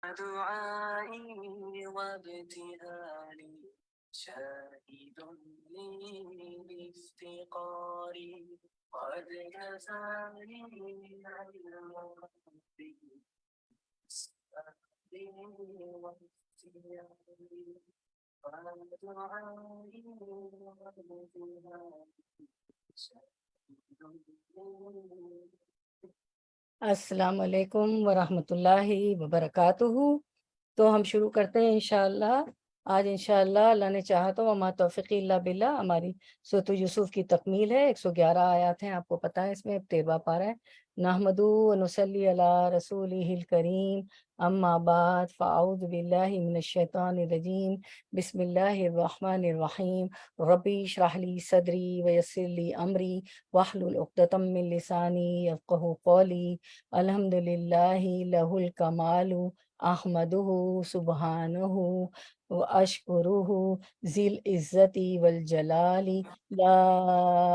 دعائي وابتهالي شاهد لي بافتقاري قد كفاني علم ربي سألي واختياري ودعائي وابتهالي شاهد لي. السلام علیکم ورحمۃ اللہ وبرکاتہ۔ تو ہم شروع کرتے ہیں انشاءاللہ۔ آج انشاءاللہ اللہ نے چاہا تو وما توفیقی اللہ باللہ ہماری سورۃ یوسف کی تکمیل ہے۔ 111 آیات ہیں، آپ کو پتہ ہے، اس میں 13واں پارہ ہے۔ نحمدہ ونصلی علی رسولہ الکریم، اما بعد فاعوذ باللہ من الشیطان الرجیم، بسم اللہ الرحمن الرحیم۔ ربی اشرح لی صدری ویسر لی امری واحلل عقدۃ من لسانی یفقہوا قولی۔ الحمد للہ لہ الکمال احمدہ سبحانہ واشکرہ ذی العزت والجلال، لا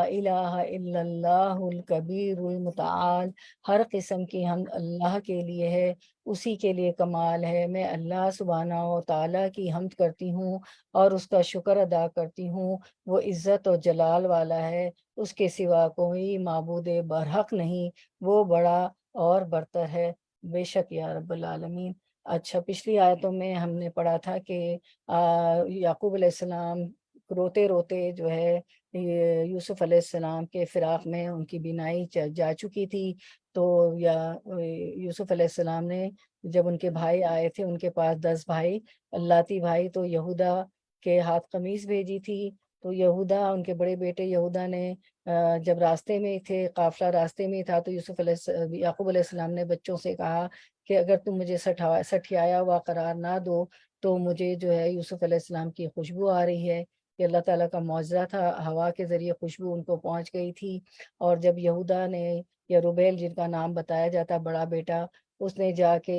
الہ الا اللہ الکبیر المتعال۔ ہر قسم کی حمد اللہ کے لیے ہے، اسی کے لیے کمال ہے۔ میں اللہ سبحانہ و تعالیٰ کی حمد کرتی ہوں اور اس کا شکر ادا کرتی ہوں، وہ عزت و جلال والا ہے، اس کے سوا کوئی معبود برحق نہیں، وہ بڑا اور برتر ہے، بے شک یا رب العالمین۔ اچھا، پچھلی آیتوں میں ہم نے پڑھا تھا کہ یعقوب علیہ السلام روتے روتے جو ہے یوسف علیہ السلام کے فراق میں ان کی بینائی جا چکی تھی، تو یوسف علیہ السلام نے جب ان کے بھائی آئے تھے، ان کے پاس 10 بھائی لاتی بھائی، تو یہودا کے ہاتھ قمیص بھیجی تھی، تو یہودا، ان کے بڑے بیٹے یہودا نے جب راستے میں تھے، قافلہ راستے میں تھا، تو یعقوب علیہ السلام نے بچوں سے کہا کہ اگر تم مجھے سٹھیایا ہوا قرار نہ دو تو مجھے جو ہے یوسف علیہ السلام کی خوشبو آ رہی ہے، کہ اللہ تعالیٰ کا معجزہ تھا، ہوا کے ذریعے خوشبو ان کو پہنچ گئی تھی۔ اور جب یہودا نے، یا روبیل جن کا نام بتایا جاتا بڑا بیٹا، اس نے جا کے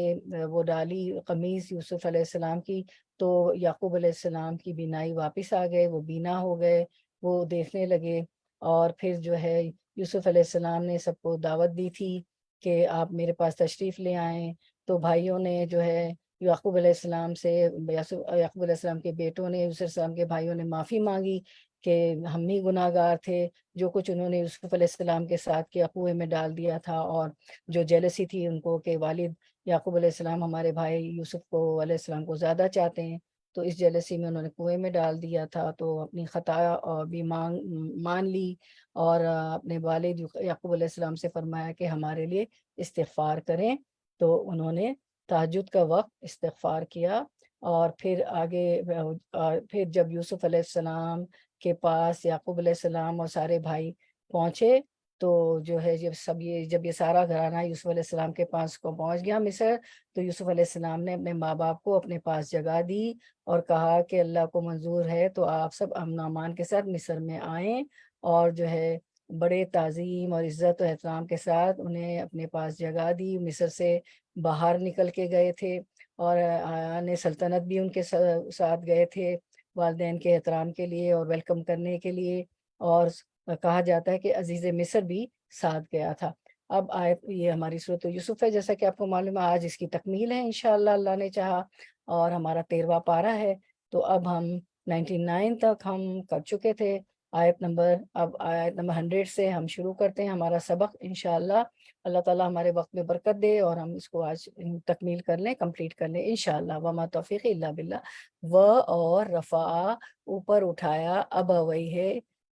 وہ ڈالی قمیص یوسف علیہ السلام کی، تو یعقوب علیہ السلام کی بینائی واپس آ گئے، وہ بینا ہو گئے، وہ دیکھنے لگے۔ اور پھر جو ہے یوسف علیہ السلام نے سب کو دعوت دی تھی کہ آپ میرے پاس تشریف لے آئیں، تو بھائیوں نے جو ہے یعقوب علیہ السلام سے، یعقوب علیہ السلام کے بیٹوں نے یوسف علیہ السلام کے بھائیوں نے معافی مانگی کہ ہم ہی گناہ گار تھے، جو کچھ انہوں نے یوسف علیہ السلام کے ساتھ کیا، کنویں میں ڈال دیا تھا، اور جو جیلسی تھی ان کو کہ والد یعقوب علیہ السلام ہمارے بھائی یوسف کو علیہ السلام کو زیادہ چاہتے ہیں، تو اس جیلسی میں انہوں نے کنویں میں ڈال دیا تھا، تو اپنی خطا بھی مان لی، اور اپنے والد یعقوب علیہ السلام سے فرمایا کہ ہمارے لیے استغفار کریں، تو انہوں نے تہجد کا وقت استغفار کیا۔ اور پھر آگے پھر جب یوسف علیہ السلام کے پاس یعقوب علیہ السلام اور سارے بھائی پہنچے، تو جو ہے جب یہ سارا گھرانہ یوسف علیہ السلام کے پاس کو پہنچ گیا مصر، تو یوسف علیہ السلام نے اپنے ماں باپ کو اپنے پاس جگہ دی اور کہا کہ اللہ کو منظور ہے تو آپ سب امن و امان کے ساتھ مصر میں آئیں، اور جو ہے بڑے تعظیم اور عزت و احترام کے ساتھ انہیں اپنے پاس جگہ دی۔ مصر سے باہر نکل کے گئے تھے، اور آیان سلطنت بھی ان کے ساتھ گئے تھے والدین کے احترام کے لیے اور ویلکم کرنے کے لیے، اور کہا جاتا ہے کہ عزیز مصر بھی ساتھ گیا تھا۔ اب یہ ہماری سورۃ یوسف ہے، جیسا کہ آپ کو معلوم ہے، آج اس کی تکمیل ہے انشاءاللہ اللہ نے چاہا، اور ہمارا 13واں پارہ ہے، تو اب ہم 99 تک ہم کر چکے تھے۔ اب آیت نمبر 100 سے ہم شروع کرتے ہیں ہمارا سبق انشاءاللہ۔ اللہ تعالیٰ ہمارے وقت میں برکت دے اور ہم اس کو آج تکمیل کر لیں، کمپلیٹ کر لیں انشاءاللہ۔ وما توفیق الا باللہ۔ اور رفع، اوپر اٹھایا،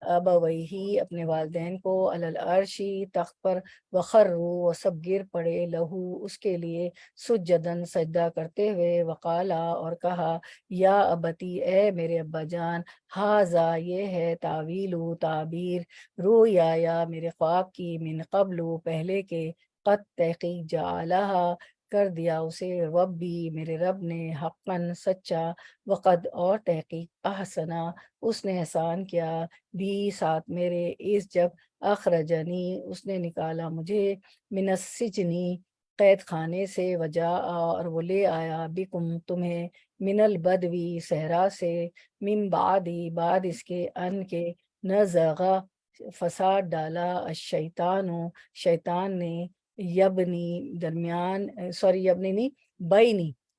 ابویہ اپنے والدین کو، علی العرشی تخت پر، وخروا وہ سب گر پڑے، لہو اس کے لیے، سجدن سجدہ کرتے ہوئے، وقالا اور کہا، یا ابتی اے میرے ابا جان، ہاذا یہ ہے، تعویل تعبیر، رویا میرے خواب کی، من قبل پہلے کے، قد تحقیق جعلہا کر دیا اسے، ربی میرے رب نے، حقاً سچا، وقد اور تحقیق، احسنا اس نے احسان کیا، بھی ساتھ میرے، اس جب اخرجنی اس نے نکالا مجھے، من السجنی قید خانے سے، وجا اور وہ لے آیا، بکم تمہیں، من البدوی صحرا سے، من بعد اس کے، ان کے، نزغا فساد ڈالا، الشیطان شیطان نے، یبنی درمیان، یبنی نہیں، بینی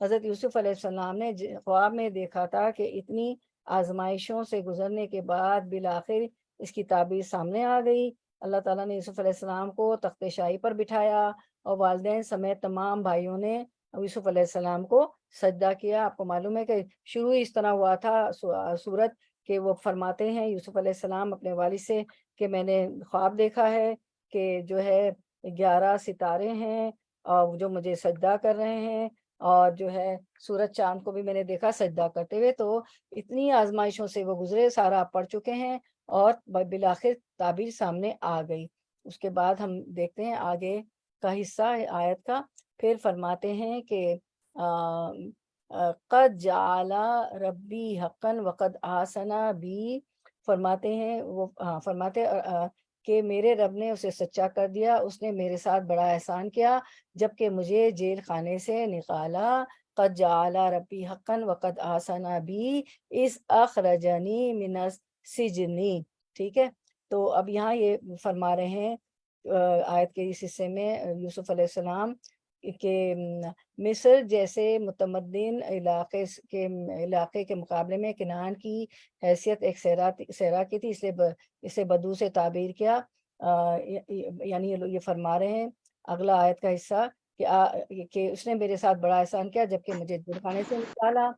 حضرت یوسف علیہ السلام نے خواب میں دیکھا تھا کہ اتنی آزمائشوں سے گزرنے کے بعد بالآخر اس کی تعبیر سامنے آ گئی۔ اللہ تعالیٰ نے یوسف علیہ السلام کو تخت شاہی پر بٹھایا اور والدین سمیت تمام بھائیوں نے یوسف علیہ السلام کو سجدہ کیا۔ آپ کو معلوم ہے کہ شروع اس طرح ہوا تھا سورت کہ وہ فرماتے ہیں یوسف علیہ السلام اپنے والد سے کہ میں نے خواب دیکھا ہے کہ جو ہے 11 ستارے ہیں اور جو مجھے سجدہ کر رہے ہیں، اور جو ہے سورج چاند کو بھی میں نے دیکھا سجدہ کرتے ہوئے۔ تو اتنی آزمائشوں سے وہ گزرے، سارا آپ پڑھ چکے ہیں، اور بالآخر تعبیر سامنے آ گئی۔ اس کے بعد ہم دیکھتے ہیں آگے کا حصہ آیت کا۔ پھر فرماتے ہیں کہ قد جعل ربی حقا وقد آسنا بھی، فرماتے ہیں وہ فرماتے کہ میرے رب نے اسے سچا کر دیا، اس نے میرے ساتھ بڑا احسان کیا جبکہ مجھے جیل خانے سے نکالا۔ قد جعل ربی حقا وقد آسنا بھی اس اخرجنی من السجن، ٹھیک ہے۔ تو اب یہاں یہ فرما رہے ہیں آیت کے اس حصے میں یوسف علیہ السلام کہ مصر جیسے متمدن علاقے کے مقابلے میں کنعان کی حیثیت ایک صحرا کی تھی، اس لیے اسے بدو سے تعبیر کیا۔ یعنی یہ فرما رہے ہیں اگلا آیت کا حصہ کہ اس نے میرے ساتھ بڑا احسان کیا جبکہ مجھے جیل خانے سے نکالا۔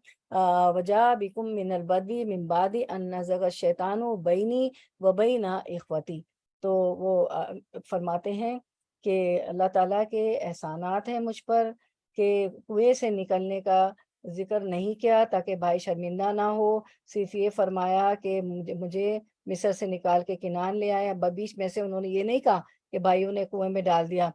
وجاء بکم من البدو من بعد ان نزغ الشیطان بینی و بین اخوتی۔ تو وہ فرماتے ہیں کہ اللہ تعالیٰ کے احسانات ہیں مجھ پر کہ کنویں سے نکلنے کا ذکر نہیں کیا تاکہ بھائی شرمندہ نہ ہو، صرف یہ فرمایا کہ مجھے مصر سے نکال کے کنعان لے آیا۔ بیچ میں سے انہوں نے یہ نہیں کہا کہ بھائیوں نے کنویں میں ڈال دیا،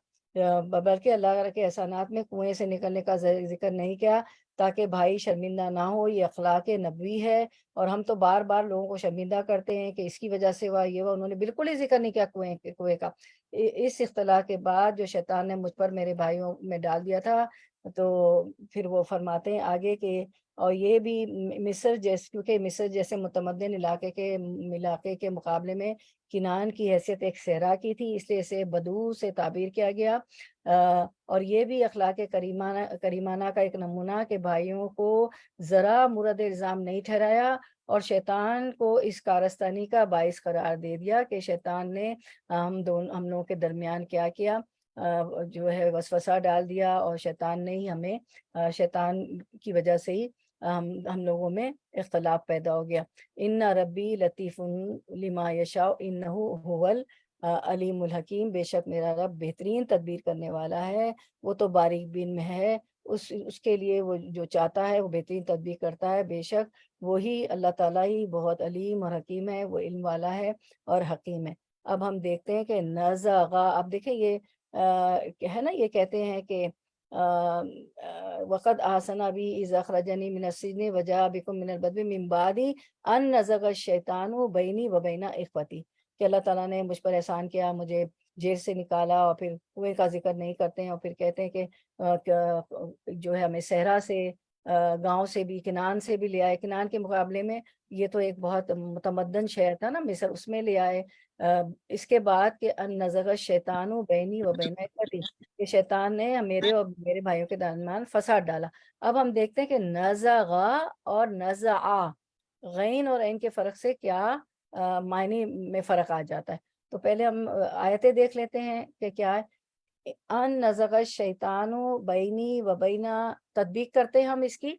بلکہ اللہ کے احسانات میں کنویں سے نکلنے کا ذکر نہیں کیا تاکہ بھائی شرمندہ نہ ہو۔ یہ اخلاق نبوی ہے، اور ہم تو بار بار لوگوں کو شرمندہ کرتے ہیں کہ اس کی وجہ سے ہوا یہ ہوا، انہوں نے بالکل ہی ذکر نہیں کیا کنویں کا۔ اس اختلاع کے بعد جو شیطان نے مجھ پر میرے بھائیوں میں ڈال دیا تھا، تو پھر وہ فرماتے ہیں آگے کہ اور یہ بھی مصر کیونکہ مصر جیسے متمدن علاقے کے مقابلے میں کنعان کی حیثیت ایک صحرا کی تھی، اس لیے اسے بدو سے تعبیر کیا گیا۔ اور یہ بھی اخلاق کریمانہ کا ایک نمونہ کہ بھائیوں کو ذرا مورد الزام نہیں ٹھہرایا اور شیطان کو اس کارستانی کا باعث قرار دے دیا کہ شیطان نے ہم لوگوں کے درمیان کیا جو ہے وسوسہ ڈال دیا، اور شیطان نے ہی ہمیں شیطان کی وجہ سے ہی ہم لوگوں میں اختلاف پیدا ہو گیا۔ ان ربی لطیف لما یشاء انہ هو العلیم الحکیم، بے شک میرا رب بہترین تدبیر کرنے والا ہے، وہ تو باریک بین میں ہے، اس کے لیے وہ جو چاہتا ہے وہ بہترین تدبیر کرتا ہے۔ بے شک وہی اللہ تعالیٰ ہی بہت علیم اور حکیم ہے، وہ علم والا ہے اور حکیم ہے۔ اب ہم دیکھتے ہیں کہ نزغا، اب دیکھیں یہ ہے نا، یہ کہتے ہیں کہ وقد آسنا بھی اذ اخرجنی من السجن وجاء بکم من البدو من بعد ان نزغ الشیطان بینی و بین اخوتی، کہ اللہ تعالیٰ نے مجھ پر احسان کیا، مجھے جیل سے نکالا، اور پھر کنویں کا ذکر نہیں کرتے ہیں، اور پھر کہتے ہیں کہ جو ہے ہمیں صحرا سے گاؤں سے بھی کنعان سے بھی لے آئے۔ کنعان کے مقابلے میں یہ تو ایک بہت متمدن شہر تھا نا مصر، اس میں لے آئے۔ اس کے بعد کہ ان نزغ الشیطان بینی و بین اخوتی، کہ شیطان نے میرے اور میرے بھائیوں کے درمیان فساد ڈالا۔ اب ہم دیکھتے ہیں کہ نزغا اور نزعا، غین اور عین کے فرق سے کیا معنی میں فرق آ جاتا ہے۔ تو پہلے ہم آیتیں دیکھ لیتے ہیں کہ کیا ہے۔ ان نزغ الشیطان بینی و بینا، تطبیق کرتے ہیں ہم اس کی،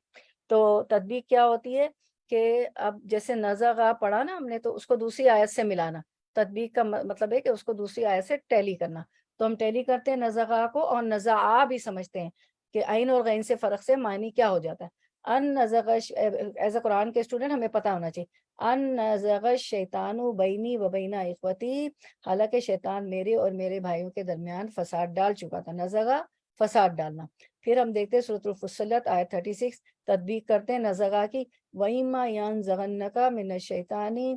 تو تطبیق کیا ہوتی ہے کہ اب جیسے نزغا پڑھا نا ہم نے، تو اس کو دوسری آیت سے ملانا، تطبیق کا مطلب ہے کہ اس کو دوسری آیت سے ٹیلی کرنا۔ تو ہم ٹیلی کرتے ہیں نزغا کو، اور نزعا بھی سمجھتے ہیں کہ عین اور غین سے فرق سے معنی کیا ہو جاتا ہے۔ ان نزغ ایز اے قرآن کے اسٹوڈنٹ ہمیں پتہ ہونا چاہیے، ان نزغ الشیطان بینی و بین اخوتی، حالانکہ شیطان میرے اور میرے بھائیوں کے درمیان فساد ڈال چکا تھا۔ نزغا فساد ڈالنا۔ پھر ہم دیکھتے ہیں سورۃ الفصلت آیت 36، تطبیق کرتے ہیں نزغا کی، وَإِمَّا يَنزَغَنَّكَ مِنَ الشَّيْطَانِ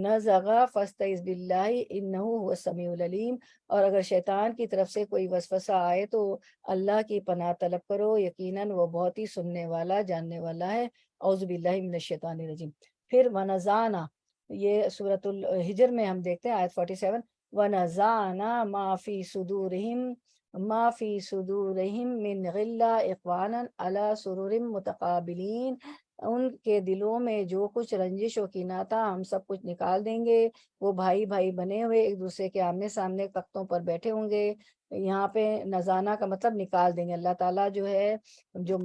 نزغا فَاسْتَعِذْ بِاللَّهِ إِنَّهُ هُوَ السَّمِيعُ الْعَلِيمُ، اور اگر شیطان کی طرف سے کوئی وسوسہ آئے تو اللہ کی پناہ طلب کرو، یقیناً وہ بہت ہی سننے والا جاننے والا ہے۔ اعوذ باللہ من الشیطان الرجیم۔ پھر وَنَزَعْنَا، یہ سورۃ الحجر میں ہم دیکھتے ہیں آیت 47، وَنَزَعْنَا مَا فِي صُدُورِهِمْ ما فی صدورہم من غلہ اخوانا علی سرر متقابلین، ان کے دلوں میں جو کچھ رنجش و کینہ تھا ہم سب کچھ نکال دیں گے، وہ بھائی بھائی بنے ہوئے ایک دوسرے کے آمنے سامنے تختوں پر بیٹھے ہوں گے۔ یہاں پہ نزانہ کا مطلب نکال دیں گے۔ اللہ تعالیٰ جو ہے، جو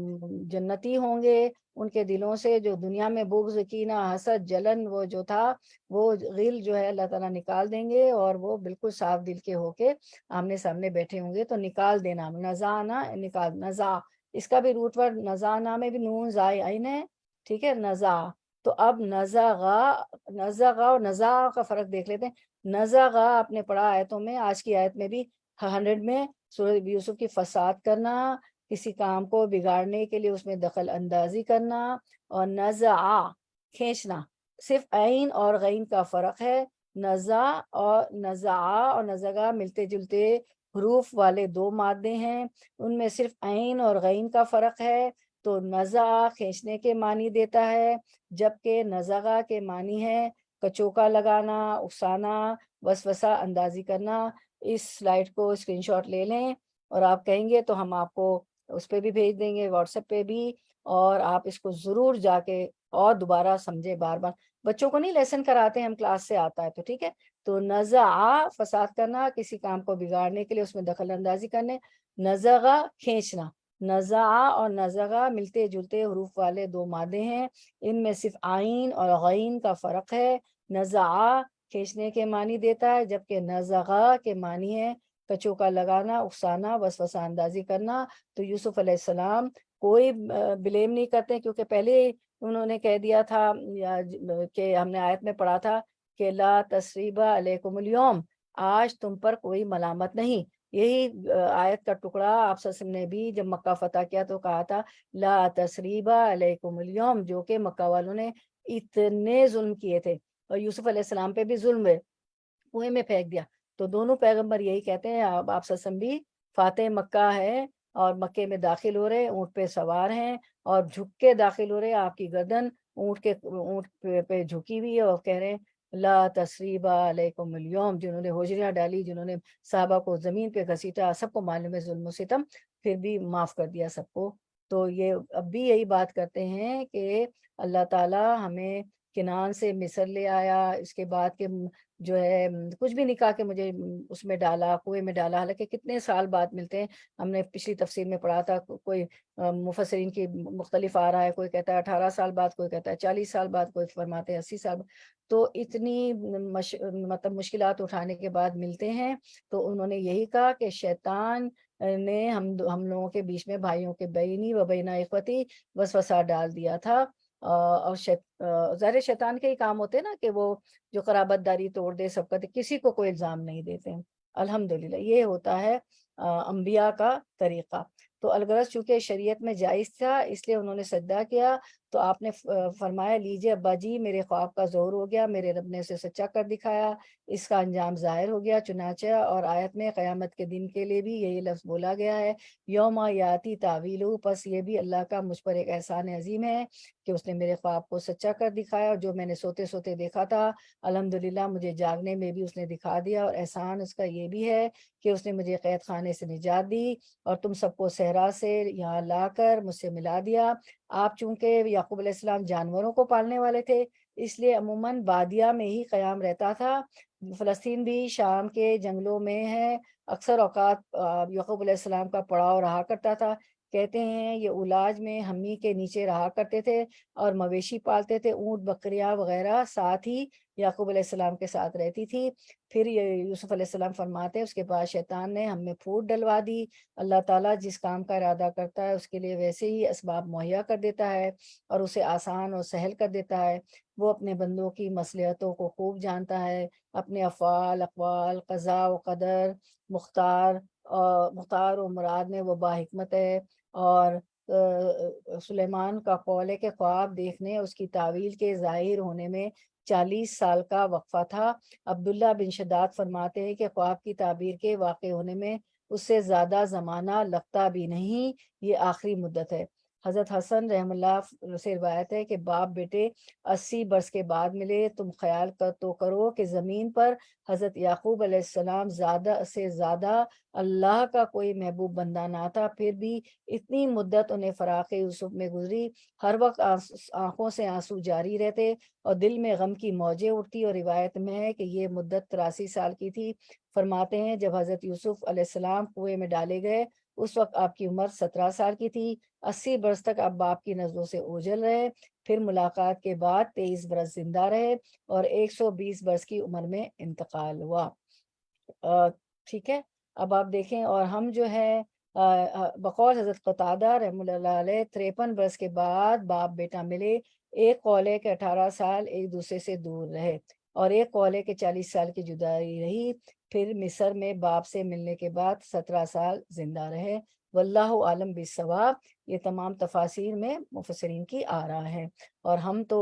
جنتی ہوں گے ان کے دلوں سے جو دنیا میں بغض، کینہ، حسد، جلن وہ جو تھا، وہ غل جو ہے اللہ تعالیٰ نکال دیں گے، اور وہ بالکل صاف دل کے ہو کے آمنے سامنے بیٹھے ہوں گے۔ تو نکال دینا، نزانا، نکال، نزا، اس کا بھی روٹ ورڈ نزانا میں بھی نون زائے عین ہے، ٹھیک ہے، نزا۔ تو اب نزغا، نزغا اور نزا کا فرق دیکھ لیتے ہیں۔ نزغا آپ نے پڑھا آیتوں میں، آج کی آیت میں بھی 100 میں، سورہ یوسف کی فساد کرنا، کسی کام کو بگاڑنے کے لیے اس میں دخل اندازی کرنا، اور نزع کھینچنا، صرف عین اور غین کا فرق ہے۔ نزع اور نزع اور نزغا ملتے جلتے حروف والے دو مادے ہیں، ان میں صرف عین اور غین کا فرق ہے۔ تو نزع کھینچنے کے معنی دیتا ہے، جبکہ نزغہ کے معنی ہے کچوکا لگانا، اکسانا، وسوسہ اندازی کرنا۔ اس سلائیڈ کو اسکرین شاٹ لے لیں، اور آپ کہیں گے تو ہم آپ کو اس پہ بھی بھیج دیں گے، واٹس ایپ پہ بھی، اور آپ اس کو ضرور جا کے اور دوبارہ سمجھے بار بار۔ بچوں کو نہیں لیسن کراتے ہیں ہم، کلاس سے آتا ہے تو ٹھیک ہے۔ تو نزع فساد کرنا، کسی کام کو بگاڑنے کے لیے اس میں دخل اندازی کرنے۔ نزغہ کھینچنا، نزع اور نزغہ ملتے جلتے حروف والے دو مادے ہیں، ان میں صرف عین اور غین کا فرق ہے۔ نزع کھینچنے کے معنی دیتا ہے، جبکہ نزغہ کے معنی ہے کچوکا لگانا، اکسانا، وسوسہ اندازی کرنا۔ تو یوسف علیہ السلام کوئی بلیم نہیں کرتے، کیونکہ پہلے انہوں نے کہہ دیا تھا کہ ہم نے آیت میں پڑھا تھا کہ لا تثریب علیکم اليوم، آج تم پر کوئی ملامت نہیں۔ یہی آیت کا ٹکڑا آپ صلی اللہ علیہ وسلم نے بھی جب مکہ فتح کیا تو کہا تھا لا تثریب علیکم اليوم، جو کہ مکہ والوں نے اتنے ظلم کیے تھے، اور یوسف علیہ السلام پہ بھی ظلم ہے، کنویں میں پھینک دیا۔ تو دونوں پیغمبر یہی کہتے ہیں، آپ صلی اللہ علیہ وسلم بھی فاتح مکہ ہے، اور مکے میں داخل ہو رہے، اونٹ پہ سوار ہیں، اور جھک کے داخل ہو رہے، آپ کی گردن اونٹ پہ جھکی ہوئی ہے، اور کہہ رہے ہیں لا تثریب علیکم اليوم۔ جنہوں نے ہوجریاں ڈالی، جنہوں نے صحابہ کو زمین پہ گھسیٹا، سب کو معلوم ہے ظلم و ستم، پھر بھی معاف کر دیا سب کو۔ تو یہ اب بھی یہی بات کرتے ہیں کہ اللہ تعالیٰ ہمیں کنعان سے مصر لے آیا، اس کے بعد کہ جو ہے کچھ بھی نکاح کے مجھے اس میں ڈالا، کنویں میں ڈالا، حالانکہ کتنے سال بعد ملتے ہیں۔ ہم نے پچھلی تفسیر میں پڑھا تھا، کوئی مفسرین کی مختلف آ رہا ہے، کوئی کہتا ہے 18 سال بعد، کوئی کہتا ہے 40 سال بعد، کوئی فرماتے ہیں 80 سال بعد۔ تو اتنی مطلب مشکلات اٹھانے کے بعد ملتے ہیں۔ تو انہوں نے یہی کہا کہ شیطان نے ہم لوگوں کے بیچ میں، بھائیوں کے بینی و بین اخوتی وسوسہ ڈال دیا تھا، اور ظاہر شیطان کے ہی کام ہوتے ہیں نا، کہ وہ جو قرابت داری توڑ دے سب کا، کسی کو کوئی الزام نہیں دیتے ہیں، الحمدللہ۔ یہ ہوتا ہے انبیاء کا طریقہ۔ تو الغرض چونکہ شریعت میں جائز تھا، اس لیے انہوں نے سجدہ کیا، تو آپ نے فرمایا لیجئے ابا جی، میرے خواب کا ظہور ہو گیا، میرے رب نے اسے سچا کر دکھایا، اس کا انجام ظاہر ہو گیا۔ چنانچہ اور آیت میں قیامت کے دن کے لیے بھی یہی لفظ بولا گیا ہے، یوم یاتی تعویلہ، پس یہ بھی اللہ کا مجھ پر ایک احسان عظیم ہے کہ اس نے میرے خواب کو سچا کر دکھایا، اور جو میں نے سوتے سوتے دیکھا تھا الحمدللہ مجھے جاگنے میں بھی اس نے دکھا دیا۔ اور احسان اس کا یہ بھی ہے کہ اس نے مجھے قید خانے سے نجات دی، اور تم سب کو صحرا سے یہاں لا کر مجھ سے ملا دیا۔ آپ چونکہ یعقوب علیہ السلام جانوروں کو پالنے والے تھے، اس لیے عموماً بادیہ میں ہی قیام رہتا تھا۔ فلسطین بھی شام کے جنگلوں میں ہے، اکثر اوقات یعقوب علیہ السلام کا پڑاؤ رہا کرتا تھا۔ کہتے ہیں یہ اولاج میں ہمی کے نیچے رہا کرتے تھے، اور مویشی پالتے تھے، اونٹ، بکریاں وغیرہ ساتھ ہی یعقوب علیہ السلام کے ساتھ رہتی تھی۔ پھر یہ یوسف علیہ السلام فرماتے ہیں اس کے بعد شیطان نے ہم میں پھوٹ ڈلوا دی۔ اللہ تعالیٰ جس کام کا ارادہ کرتا ہے اس کے لیے ویسے ہی اسباب مہیا کر دیتا ہے، اور اسے آسان اور سہل کر دیتا ہے۔ وہ اپنے بندوں کی مصلحتوں کو خوب جانتا ہے، اپنے افعال، اقوال، قضاء و قدر، مختار و مراد میں وہ باحکمت ہے۔ اور سلیمان کا قول ہے کہ خواب دیکھنے، اس کی تعویل کے ظاہر ہونے میں 40 سال کا وقفہ تھا۔ عبداللہ بن شداد فرماتے ہیں کہ خواب کی تعبیر کے واقع ہونے میں اس سے زیادہ زمانہ لگتا بھی نہیں، یہ آخری مدت ہے۔ حضرت حسن رحم اللہ سے روایت ہے کہ باپ بیٹے 80 برس کے بعد ملے، تم خیال کرو کہ زمین پر حضرت یعقوب علیہ السلام زیادہ سے زیادہ اللہ کا کوئی محبوب بندہ نہ تھا، پھر بھی اتنی مدت انہیں فراق یوسف میں گزری، ہر وقت آنکھوں سے آنسو جاری رہتے اور دل میں غم کی موجیں اٹھتی، اور روایت میں ہے کہ یہ مدت 83 سال کی تھی۔ فرماتے ہیں جب حضرت یوسف علیہ السلام کنویں میں ڈالے گئے اس وقت آپ کی عمر 17 سال کی تھی، 80 برس تک آپ باپ کی نظروں سے اوجھل رہے، پھر ملاقات کے بعد 23 برس زندہ رہے اور 120 برس کی عمر میں انتقال ہوا۔ ٹھیک ہے، اب آپ دیکھیں، اور ہم جو ہے بقول حضرت قتادہ رحم اللہ علیہ 53 برس کے بعد باپ بیٹا ملے، ایک قول ہے کہ 18 سال ایک دوسرے سے دور رہے اور ایک قول ہے کہ 40 سال کی جدائی رہی، پھر مصر میں باپ سے ملنے کے بعد 17 سال زندہ رہے۔ واللہ عالم بالصواب۔ یہ تمام تفاسیر میں مفسرین کی آراء ہے، اور ہم تو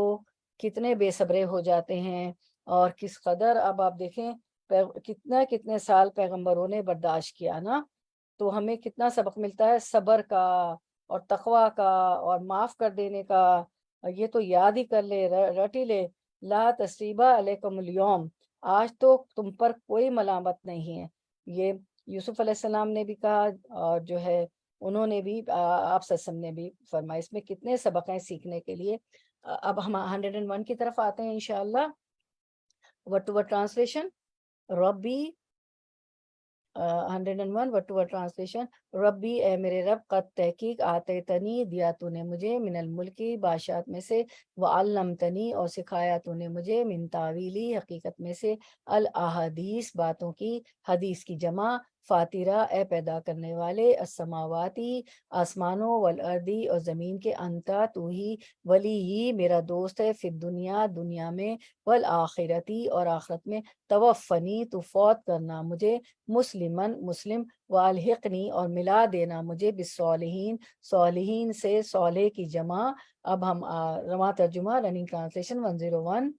کتنے بے صبرے ہو جاتے ہیں، اور کس قدر اب آپ دیکھیں کتنے سال پیغمبروں نے برداشت کیا نا، تو ہمیں کتنا سبق ملتا ہے صبر کا اور تقوی کا اور معاف کر دینے کا۔ یہ تو یاد ہی کر لے، رٹ ہی لے، لا تسریبا علیکم اليوم، آج تو تم پر کوئی ملامت نہیں ہے۔ یہ یوسف علیہ السلام نے بھی کہا، اور جو ہے انہوں نے بھی آپ سسم نے بھی فرمایا۔ اس میں کتنے سبق ہیں سیکھنے کے لیے۔ اب ہم 101 کی طرف آتے ہیں انشاءاللہ۔ ورڈ ٹو ورڈ ٹرانسلیشن، ربی 101 ورڈ ٹو ورڈ ٹرانسلیشن، ربی اے میرے رب، قد تحقیق آتے تنی دیا تو نے مجھے، من الملکی بادشاہت میں سے، وعلمتنی اور سکھایا تو نے مجھے، من تعویلی حقیقت میں سے، الاحادیث باتوں کی، حدیث کی جمع، فاترہ اے پیدا کرنے والے، السماواتی آسمانوں، والارضی اور زمین کے، انتا تو ہی، ولی ہی میرا دوست ہے، فی الدنیا دنیا میں، والآخرتی اور آخرت میں، توفنی تو فوت کرنا مجھے، مسلمن مسلم، والحقنی اور ملا دینا مجھے، بالصالحین صالحین سے، صالح کی جمع۔ اب ہم رواں ترجمہ رننگ ٹرانسلیشن 101۔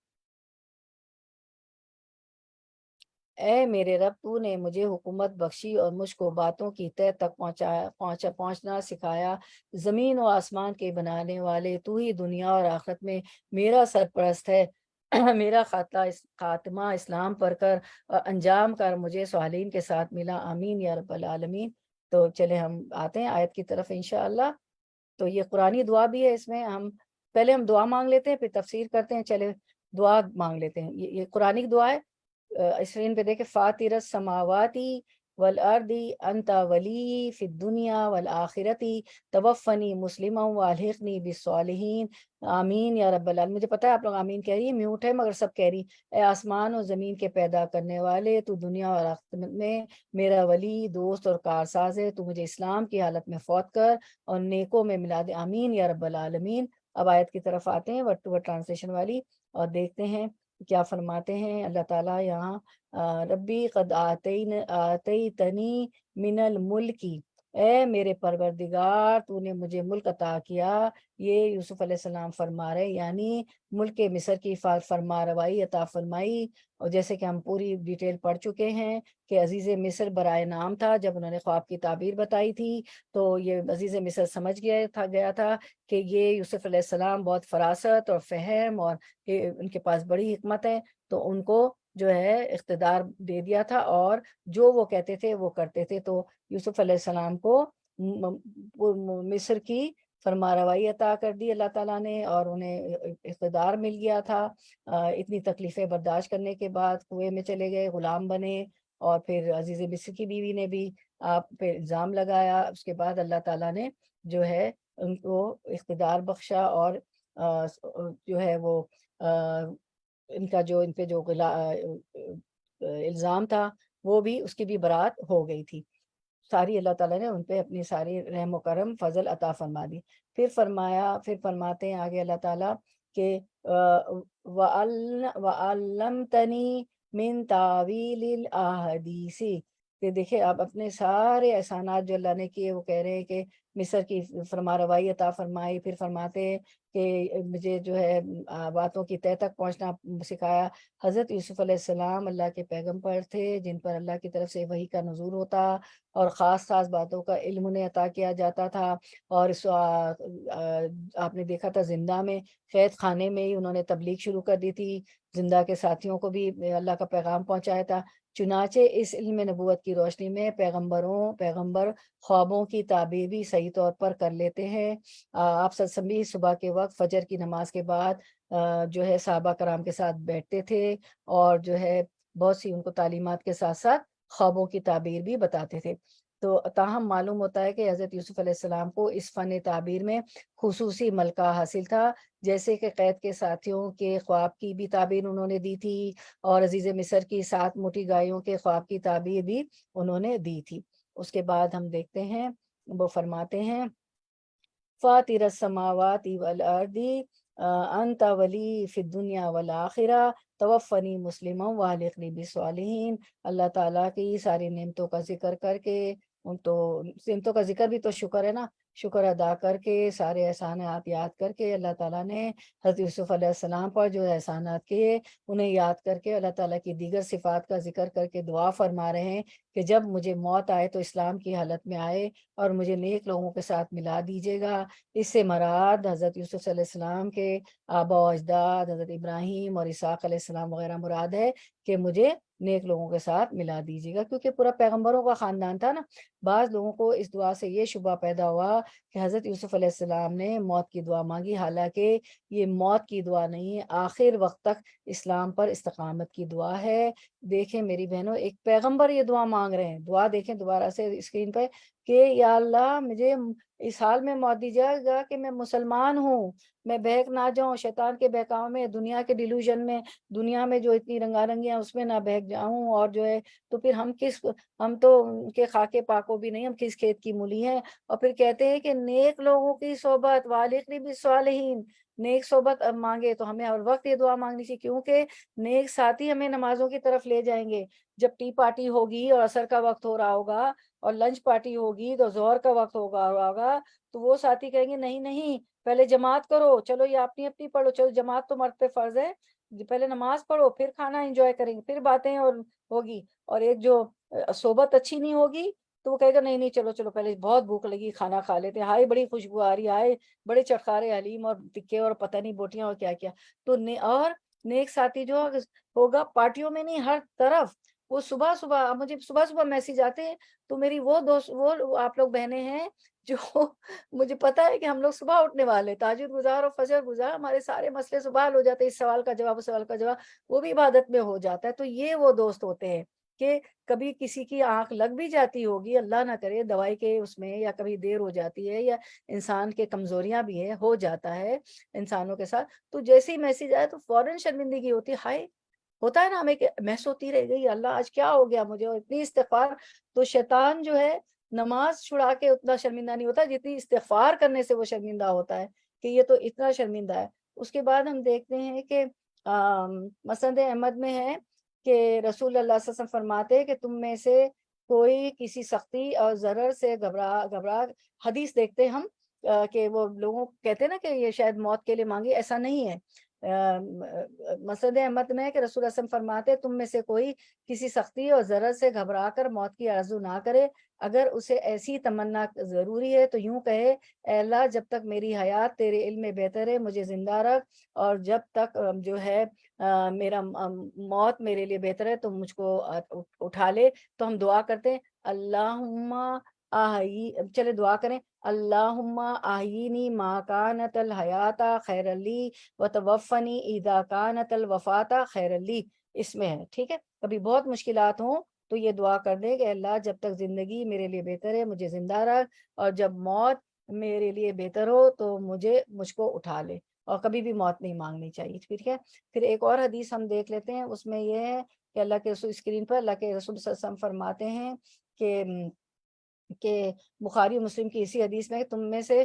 اے میرے رب، تو نے مجھے حکومت بخشی اور مجھ کو باتوں کی تہ تک پہنچنا سکھایا، زمین و آسمان کے بنانے والے تو ہی دنیا اور آخرت میں میرا سرپرست ہے، میرا خاتمہ اسلام پر کر، انجام کر مجھے صالحین کے ساتھ ملا، آمین یا رب العالمین۔ تو چلے ہم آتے ہیں آیت کی طرف انشاءاللہ۔ تو یہ قرآنی دعا بھی ہے، اس میں ہم پہلے ہم دعا مانگ لیتے ہیں پھر تفسیر کرتے ہیں۔ چلے دعا مانگ لیتے ہیں، یہ قرآنی دعا ہے۔ اسکرین پہ دیکھیں، فاطر السماواتی والارضی انت ولی فی الدنیا والآخرتی توفنی مسلما والحقنی بالصالحین آمین یا رب العالمین۔ مجھے پتا ہے آپ لوگ آمین کہہ رہی ہیں، میوٹ ہے مگر سب کہہ رہی۔ اے آسمان اور زمین کے پیدا کرنے والے، تو دنیا اور آخرت میں میرا ولی دوست اور کارساز ہے، تو مجھے اسلام کی حالت میں فوت کر اور نیکوں میں ملا دے، آمین یا رب العالمین۔ اب آیت کی طرف آتے ہیں ورڈ ٹو ورڈ ٹرانسلیشن والی، اور دیکھتے ہیں کیا فرماتے ہیں اللہ تعالیٰ یہاں۔ ربی قد آتیتنی من الملکی، اے میرے پروردگار تو نے مجھے ملک عطا کیا۔ یہ یوسف علیہ السلام فرما رہے، یعنی ملک مصر کی فرما روائی عطا فرمائی، اور جیسے کہ ہم پوری ڈیٹیل پڑھ چکے ہیں کہ عزیز مصر برائے نام تھا۔ جب انہوں نے خواب کی تعبیر بتائی تھی تو یہ عزیز مصر سمجھ گیا تھا کہ یہ یوسف علیہ السلام بہت فراست اور فہم اور ان کے پاس بڑی حکمت ہے، تو ان کو جو ہے اقتدار دے دیا تھا، اور جو وہ کہتے تھے وہ کرتے تھے۔ تو یوسف علیہ السلام کو مصر کی فرما روائی عطا کر دی اللہ تعالیٰ نے، اور انہیں اقتدار مل گیا تھا۔ اتنی تکلیفیں برداشت کرنے کے بعد کنویں میں چلے گئے، غلام بنے، اور پھر عزیز مصر کی بیوی نے بھی آپ پہ الزام لگایا۔ اس کے بعد اللہ تعالیٰ نے جو ہے ان کو اقتدار بخشا، اور جو ہے وہ ان کا جو ان پہ جو الزام تھا وہ بھی، اس کی بھی برات ہو گئی تھی ساری۔ اللہ تعالیٰ نے ان پہ اپنی ساری رحم و کرم فضل عطا فرما دی۔ پھر فرماتے ہیں آگے اللہ تعالیٰ کہ وَعَلَّمْتَنِي مِن تَعْوِيلِ الْأَحَادِيثِ، کہ دیکھیں آپ اپنے سارے احسانات جو اللہ نے کیے وہ کہہ رہے ہیں کہ مصر کی فرما روائی عطا فرمائی، پھر فرماتے ہیں کہ مجھے جو ہے باتوں کی تہ تک پہنچنا سکھایا۔ حضرت یوسف علیہ السلام اللہ کے پیغمبر تھے جن پر اللہ کی طرف سے وحی کا نزول ہوتا اور خاص خاص باتوں کا علم انہیں عطا کیا جاتا تھا، اور آپ نے دیکھا تھا زندہ میں، قید خانے میں ہی انہوں نے تبلیغ شروع کر دی تھی، زندہ کے ساتھیوں کو بھی اللہ کا پیغام پہنچایا تھا۔ چنانچہ اس علم نبوت کی روشنی میں پیغمبر خوابوں کی تعبیر بھی صحیح طور پر کر لیتے ہیں۔ آپ بھی صبح کے وقت فجر کی نماز کے بعد جو ہے صحابہ کرام کے ساتھ بیٹھتے تھے، اور جو ہے بہت سی ان کو تعلیمات کے ساتھ ساتھ خوابوں کی تعبیر بھی بتاتے تھے۔ تو تاہم معلوم ہوتا ہے کہ حضرت یوسف علیہ السلام کو اس فن تعبیر میں خصوصی ملکہ حاصل تھا، جیسے کہ قید کے ساتھیوں کے خواب کی بھی تعبیر انہوں نے دی تھی، اور عزیز مصر کی 7 موٹی گایوں کے خواب کی تعبیر بھی انہوں نے دی تھی۔ اس کے بعد ہم دیکھتے ہیں وہ فرماتے ہیں فاطر السماوات والارض انت ولی فی الدنیا والآخرہ توفنی مسلما والحقنی بالصالحین۔ اللہ تعالیٰ کی ساری نعمتوں کا ذکر کر کے، ان تو نعمتوں کا ذکر بھی تو شکر ہے نا، شکر ادا کر کے، سارے احسانات یاد کر کے، اللہ تعالیٰ نے حضرت یوسف علیہ السلام پر جو احسانات کیے انہیں یاد کر کے، اللہ تعالیٰ کی دیگر صفات کا ذکر کر کے دعا فرما رہے ہیں کہ جب مجھے موت آئے تو اسلام کی حالت میں آئے اور مجھے نیک لوگوں کے ساتھ ملا دیجیے گا۔ اس سے مراد حضرت یوسف علیہ السلام کے آبا و اجداد حضرت ابراہیم اور اسحاق علیہ السلام وغیرہ مراد ہے کہ مجھے نیک لوگوں کے ساتھ ملا دیجیے گا، کیونکہ پورا پیغمبروں کا خاندان تھا نا۔ بعض لوگوں کو اس دعا سے یہ شبہ پیدا ہوا کہ حضرت یوسف علیہ السلام نے موت کی دعا مانگی، حالانکہ یہ موت کی دعا نہیں ہے، آخر وقت تک اسلام پر استقامت کی دعا ہے۔ دیکھیں میری بہنوں، ایک پیغمبر یہ دعا مانگ رہے ہیں، دعا دیکھیں دوبارہ سے اسکرین پہ کہ یا اللہ مجھے اس حال میں موت دیجیے گا کہ میں مسلمان ہوں، میں بہک نہ جاؤں شیطان کے بہکاوے میں، دنیا کے ڈیلوژن میں، دنیا میں جو اتنی رنگا رنگیاں اس میں نہ بہک جاؤں، اور جو ہے تو پھر ہم تو ان کے خاکے پاکو بھی نہیں، ہم کس کھیت کی مولی ہیں۔ اور پھر کہتے ہیں کہ نیک لوگوں کی صحبت والقنی بالصالحین، نیک صحبت اب مانگے تو ہمیں ہر وقت یہ دعا مانگنی چاہیے، کیونکہ نیک ساتھی ہمیں نمازوں کی طرف لے جائیں گے۔ جب ٹی پارٹی ہوگی اور عصر کا وقت ہو رہا ہوگا، اور لنچ پارٹی ہوگی تو ظہر کا وقت ہوگا تو وہ ساتھی کہیں گے نہیں نہیں پہلے جماعت کرو، چلو یہ اپنی اپنی پڑھو، چلو جماعت تو مرد پہ فرض ہے، پہلے نماز پڑھو پھر کھانا انجوائے کریں گے، پھر باتیں اور ہوگی۔ اور ایک جو صحبت اچھی نہیں ہوگی تو وہ کہے گا نہیں نہیں چلو چلو پہلے بہت بھوک لگی کھانا کھا لیتے ہیں، ہائے بڑی خوشبو آ رہی ہے، ہائے بڑے چٹخارے حلیم اور ٹکے اور پتہ نہیں بوٹیاں اور کیا کیا۔ تو اور نیک ساتھی جو ہوگا پارٹیوں میں نہیں، ہر طرف وہ صبح صبح مجھے صبح صبح میسج آتے ہیں، تو میری وہ دوست وہ آپ لوگ بہنیں ہیں جو مجھے پتا ہے کہ ہم لوگ صبح اٹھنے والے تہجد گزار اور فجر گزار، ہمارے سارے مسئلے صبح حل ہو جاتے ہیں، اس سوال کا جواب اس سوال کا جواب وہ بھی عبادت میں ہو جاتا ہے۔ تو یہ وہ دوست ہوتے ہیں کہ کبھی کسی کی آنکھ لگ بھی جاتی ہوگی، اللہ نہ کرے دوائی کے اس میں، یا کبھی دیر ہو جاتی ہے، یا انسان کے کمزوریاں بھی ہیں، ہو جاتا ہے انسانوں کے ساتھ، تو جیسے ہی میسج آئے تو فوراً شرمندگی ہوتی ہے، ہائے ہوتا ہے نا ہمیں کہ محسوس ہوتی رہ گئی اللہ آج کیا ہو گیا مجھے، اور اتنی استغفار۔ تو شیطان جو ہے نماز چھڑا کے اتنا شرمندہ نہیں ہوتا جتنی استغفار کرنے سے وہ شرمندہ ہوتا ہے کہ یہ تو اتنا شرمندہ ہے۔ اس کے بعد ہم دیکھتے ہیں کہ مسند احمد میں ہے کہ رسول اللہ صلی اللہ علیہ وسلم فرماتے ہیں کہ تم میں سے کوئی کسی سختی اور ضرر سے گھبرا حدیث دیکھتے ہم کہ وہ لوگوں کہتے ہیں نا کہ یہ شاید موت کے لیے مانگی، ایسا نہیں ہے۔ مسند احمد میں ہے کہ رسول اللہ صلی اللہ علیہ وسلم فرماتے ہیں تم میں سے کوئی کسی سختی اور ضرر سے گھبرا کر موت کی آرزو نہ کرے، اگر اسے ایسی تمنا ضروری ہے تو یوں کہے اے اللہ جب تک میری حیات تیرے علم میں بہتر ہے مجھے زندہ رکھ، اور جب تک جو ہے میرا موت میرے لیے بہتر ہے تو مجھ کو اٹھا لے۔ تو ہم دعا کرتے ہیں اللہم چلے دعا کریں اللہم آہینی ما کانت الحیات خیر لی وتوفنی اذا کانت الوفات خیر لی، اس میں ہے ٹھیک ہے۔ کبھی بہت مشکلات ہوں تو یہ دعا کر دے کہ اللہ جب تک زندگی میرے لیے بہتر ہے مجھے زندہ رکھ، اور جب موت میرے لیے بہتر ہو تو مجھ کو اٹھا لے، اور کبھی بھی موت نہیں مانگنی چاہیے ٹھیک ہے۔ پھر ایک اور حدیث ہم دیکھ لیتے ہیں، اس میں یہ ہے کہ اللہ کے رسول اسکرین پر اللہ کے رسول صلی اللہ علیہ وسلم فرماتے ہیں کہ بخاری مسلم کی اسی حدیث میں تم میں سے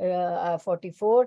44,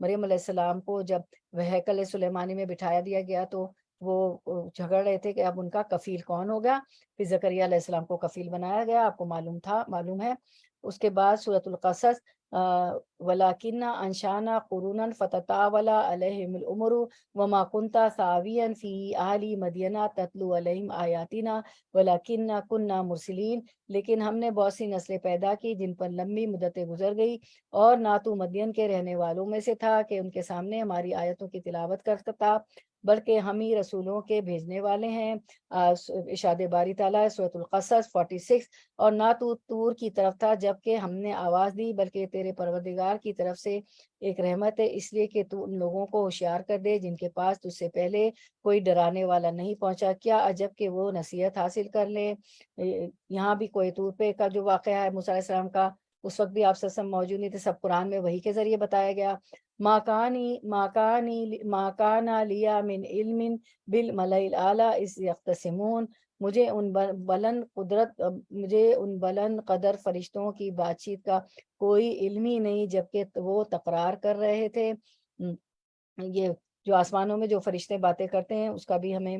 مریم علیہ السلام کو جب ہیکل سلیمانی میں بٹھایا دیا گیا تو وہ جھگڑ رہے تھے کہ اب ان کا کفیل کون ہوگا. پھر زکریا علیہ السلام کو کفیل بنایا گیا, آپ کو معلوم ہے. اس کے بعد سورۃ القصص, وَلَٰكِنَّ أَنشَأْنَا قُرُونًا فَتَطَاوَلَ عَلَيْهِمُ الْأُمُرُ وَمَا كُنْتَ ثَاوِيًا فِي أَهْلِ مَدْيَنَ تَتْلُو عَلَيْهِمْ آيَاتِنَا وَلَٰكِنَّا كُنَّا مُرْسِلِينَ. لیکن ہم نے بہت سی نسلیں پیدا کی جن پر لمبی مدتیں گزر گئی, اور نہ تو مدین کے رہنے والوں میں سے تھا کہ ان کے سامنے ہماری آیتوں کی تلاوت کرتا تھا, بلکہ ہم ہی رسولوں کے بھیجنے والے ہیں. ارشاد باری تعالیٰ سورۃ القصص 46. اور نہ تو طور کی طرف تھا جب کہ ہم نے آواز دی, بلکہ تیرے پروردگار کی طرف سے ایک رحمت ہے, اس لیے کہ تو ان لوگوں کو ہوشیار کر دے جن کے پاس تجھ سے پہلے کوئی ڈرانے والا نہیں پہنچا. کیا عجب کہ وہ نصیحت حاصل کر لیں. یہاں بھی کوہ طور پہ کا جو واقعہ ہے موسیٰ علیہ السلام کا, اس وقت بھی آپ صلی اللہ علیہ وسلم موجود نہیں تھے, سب قرآن میں وحی کے ذریعے بتایا گیا. ما کان لیا من علم بالملأ الاعلی اذ یختصمون. مجھے ان بلند قدر فرشتوں کی بات چیت کا کوئی علم ہی نہیں جبکہ وہ تقرار کر رہے تھے. یہ جو آسمانوں میں جو فرشتے باتیں کرتے ہیں اس کا بھی ہمیں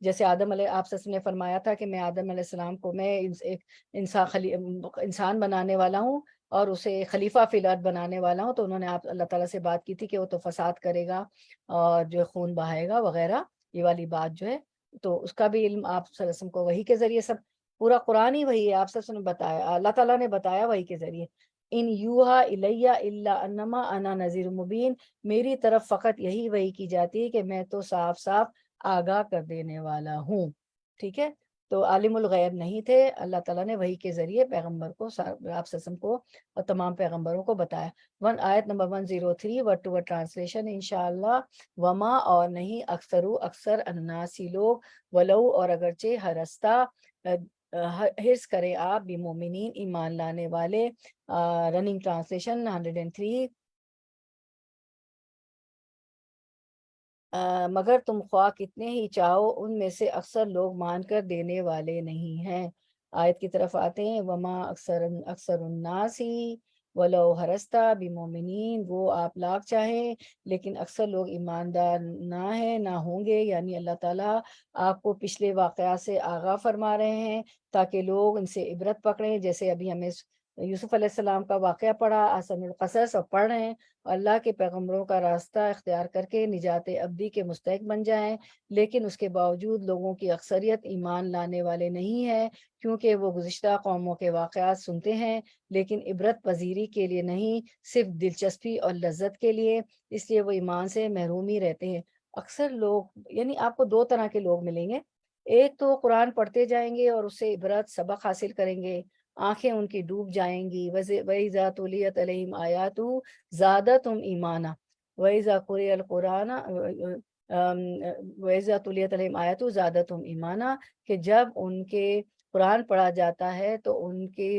جیسے آدم علیہ آپ نے فرمایا تھا کہ میں آدم علیہ السلام کو میں ایک انسان بنانے والا ہوں اور اسے خلیفہ فی الارض بنانے والا ہوں, تو انہوں نے آپ اللہ تعالیٰ سے بات کی تھی کہ وہ تو فساد کرے گا اور جو خون بہائے گا وغیرہ, یہ والی بات جو ہے, تو اس کا بھی علم آپ صلی اللہ علیہ وسلم کو وحی کے ذریعے, سب پورا قرآن ہی وہی ہے, آپ صلی اللہ علیہ وسلم نے بتایا, اللہ تعالیٰ نے بتایا وحی کے ذریعے. ان یوہا الیہ الا انما انا نذیر مبین. میری طرف فقط یہی وحی کی جاتی ہے کہ میں تو صاف صاف آگاہ کر دینے والا ہوں. ٹھیک ہے, تو عالم الغیب نہیں تھے, اللہ تعالیٰ نے وحی کے ذریعے پیغمبر کو, آپ وسلم کو اور تمام پیغمبروں کو بتایا. آیت number 103 word to word translation انشاءاللہ. وما اور نہیں, اکثر الناسی لوگ, ولو اور اگرچہ ہرستہ حرص کرے آپ, بمومنین ایمان لانے والے. Running translation 103. مگر تم خواہ کتنے ہی چاہو ان میں سے اکثر لوگ مان کر دینے والے نہیں ہیں. آیت کی طرف آتے ہیں. وما اکثر الناس ہی ولو ہرستہ بمومنین. وہ آپ لاکھ چاہیں لیکن اکثر لوگ ایماندار نہ ہیں, نہ ہوں گے. یعنی اللہ تعالیٰ آپ کو پچھلے واقعات سے آگاہ فرما رہے ہیں تاکہ لوگ ان سے عبرت پکڑیں. جیسے ابھی ہمیں یوسف علیہ السلام کا واقعہ پڑھا, آسن القصص, اور پڑھ رہے ہیں, اللہ کے پیغمبروں کا راستہ اختیار کر کے نجات ابدی کے مستحق بن جائیں. لیکن اس کے باوجود لوگوں کی اکثریت ایمان لانے والے نہیں ہے, کیونکہ وہ گزشتہ قوموں کے واقعات سنتے ہیں لیکن عبرت پذیری کے لیے نہیں, صرف دلچسپی اور لذت کے لیے. اس لیے وہ ایمان سے محروم ہی رہتے ہیں. اکثر لوگ, یعنی آپ کو دو طرح کے لوگ ملیں گے. ایک تو قرآن پڑھتے جائیں گے اور اس سے عبرت سبق حاصل کریں گے, آنکھیں ان کی ڈوب جائیں گی. وَإِذَا تُلِيَتْ عَلَيْهِمْ آيَاتُهُ زَادَتْهُمْ إِيمَانًا وَإِذَا قُرِئَ الْقُرْآنُ وَإِذَا تُلِيَتْ عَلَيْهِمْ آيَاتُهُ زَادَتْهُمْ إِيمَانًا, کہ جب ان کے قرآن پڑھا جاتا ہے تو ان کے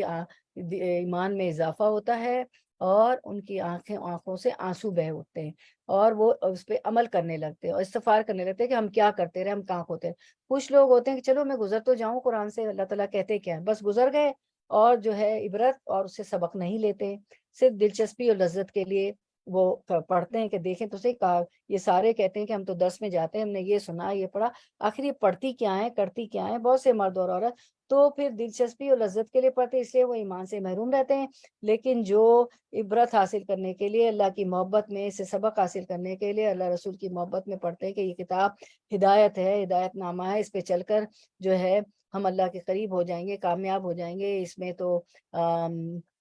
ایمان میں اضافہ ہوتا ہے اور ان کی آنکھوں سے آنسو بہہ اٹھتے ہیں اور وہ اس پہ عمل کرنے لگتے ہیں اور استغفار کرنے لگتے ہیں کہ ہم کیا کرتے رہے, ہم کہاں کھوتے ہیں. کچھ لوگ ہوتے ہیں کہ چلو میں گزر تو جاؤں قرآن سے, اللہ تعالیٰ کہتے کیا ہے, بس گزر گئے اور جو ہے عبرت اور اس سے سبق نہیں لیتے, صرف دلچسپی اور لذت کے لیے وہ پڑھتے ہیں کہ دیکھیں تو صحیح کہا. یہ سارے کہتے ہیں کہ ہم تو درس میں جاتے ہیں, ہم نے یہ سنا یہ پڑھا, آخر یہ پڑھتی کیا ہے, کرتی کیا ہے. بہت سے مرد اور عورت تو پھر دلچسپی اور لذت کے لیے پڑھتے, اس لیے وہ ایمان سے محروم رہتے ہیں. لیکن جو عبرت حاصل کرنے کے لیے, اللہ کی محبت میں سے سبق حاصل کرنے کے لیے, اللہ رسول کی محبت میں پڑھتے ہیں کہ یہ کتاب ہدایت ہے, ہدایت نامہ ہے, اس پہ چل کر جو ہے ہم اللہ کے قریب ہو جائیں گے, کامیاب ہو جائیں گے. اس میں تو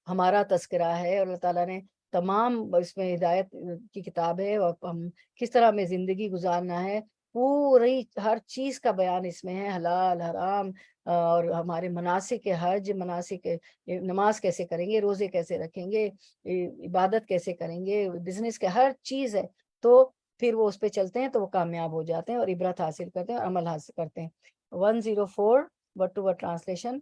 ہمارا تذکرہ ہے اور اللہ تعالیٰ نے تمام اس میں ہدایت کی کتاب ہے, اور ہم کس طرح میں زندگی گزارنا ہے پوری ہر چیز کا بیان اس میں ہے, حلال حرام, اور ہمارے مناسک حج, مناسک نماز کیسے کریں گے, روزے کیسے رکھیں گے, عبادت کیسے کریں گے, بزنس کے ہر چیز ہے. تو پھر وہ اس پہ چلتے ہیں تو وہ کامیاب ہو جاتے ہیں اور عبرت حاصل کرتے ہیں اور عمل حاصل کرتے ہیں. 104 ورڈ ٹو ورڈ ٹرانسلیشن.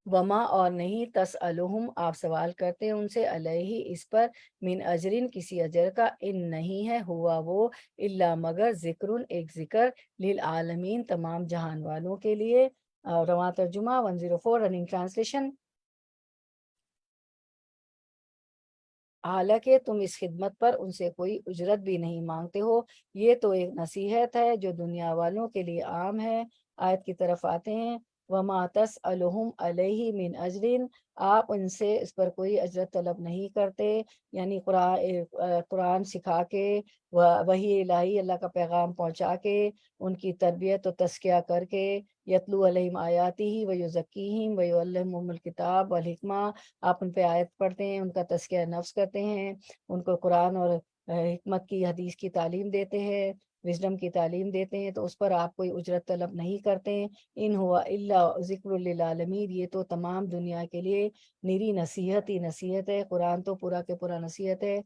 وما اور نہیں, تسألہم آپ سوال کرتے ہیں ان سے, علیہ اس پر, من اجرن کسی اجر کا, ان نہیں ہے, ہوا وہ, الا مگر, ذکر ایک ذکر, للعالمین تمام جہان والوں کے لیے. رواں ترجمہ 104 رننگ ٹرانسلیشن. حالانکہ تم اس خدمت پر ان سے کوئی اجرت بھی نہیں مانگتے ہو، یہ تو ایک نصیحت ہے جو دنیا والوں کے لیے عام ہے۔ آیت کی طرف آتے ہیں، وَمَا تَسْأَلُهُمْ عَلَيْهِ مِنْ أَجْرٍ، آپ ان سے اس پر کوئی اجرت طلب نہیں کرتے، یعنی قرآن سکھا کے، وحی الہی اللہ کا پیغام پہنچا کے، ان کی تربیت و تزکیہ کر کے، یتلو علیہم آیاتہ ویزکیہم ویعلمہم الکتاب والحکمہ، آپ ان پہ آیت پڑھتے ہیں، ان کا تزکیہ نفس کرتے ہیں، ان کو قرآن اور حکمت کی حدیث کی تعلیم دیتے ہیں، وزڈم کی تعلیم دیتے ہیں، تو اس پر آپ کوئی اجرت طلب نہیں کرتے ہیں۔ ان ہوا الا ذکر للعالمین، یہ تو تمام دنیا کے لیے نری نصیحت ہی نصیحت ہے، قرآن تو پورا کے پورا نصیحت ہے۔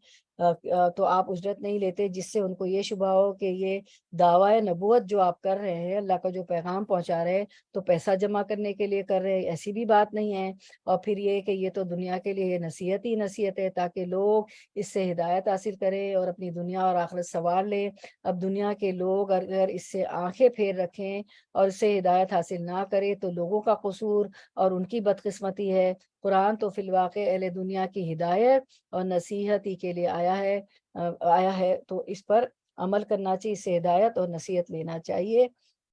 تو آپ اجرت نہیں لیتے، جس سے ان کو یہ شبہ ہو کہ یہ دعویٰ نبوت جو آپ کر رہے ہیں، اللہ کا جو پیغام پہنچا رہے ہیں تو پیسہ جمع کرنے کے لیے کر رہے ہیں، ایسی بھی بات نہیں ہے۔ اور پھر یہ کہ یہ تو دنیا کے لیے نصیحت ہی نصیحت ہے، تاکہ لوگ اس سے ہدایت حاصل کریں اور اپنی دنیا اور آخرت سنوار لیں۔ اب دنیا کے لوگ اگر اس سے آنکھیں پھیر رکھیں اور اس سے ہدایت حاصل نہ کریں تو لوگوں کا قصور اور ان کی بدقسمتی ہے۔ قرآن تو فی الواقع اہل دنیا کی ہدایت اور نصیحت ہی کے لیے آیا ہے، تو اس پر عمل کرنا چاہیے، اس سے ہدایت اور نصیحت لینا چاہیے۔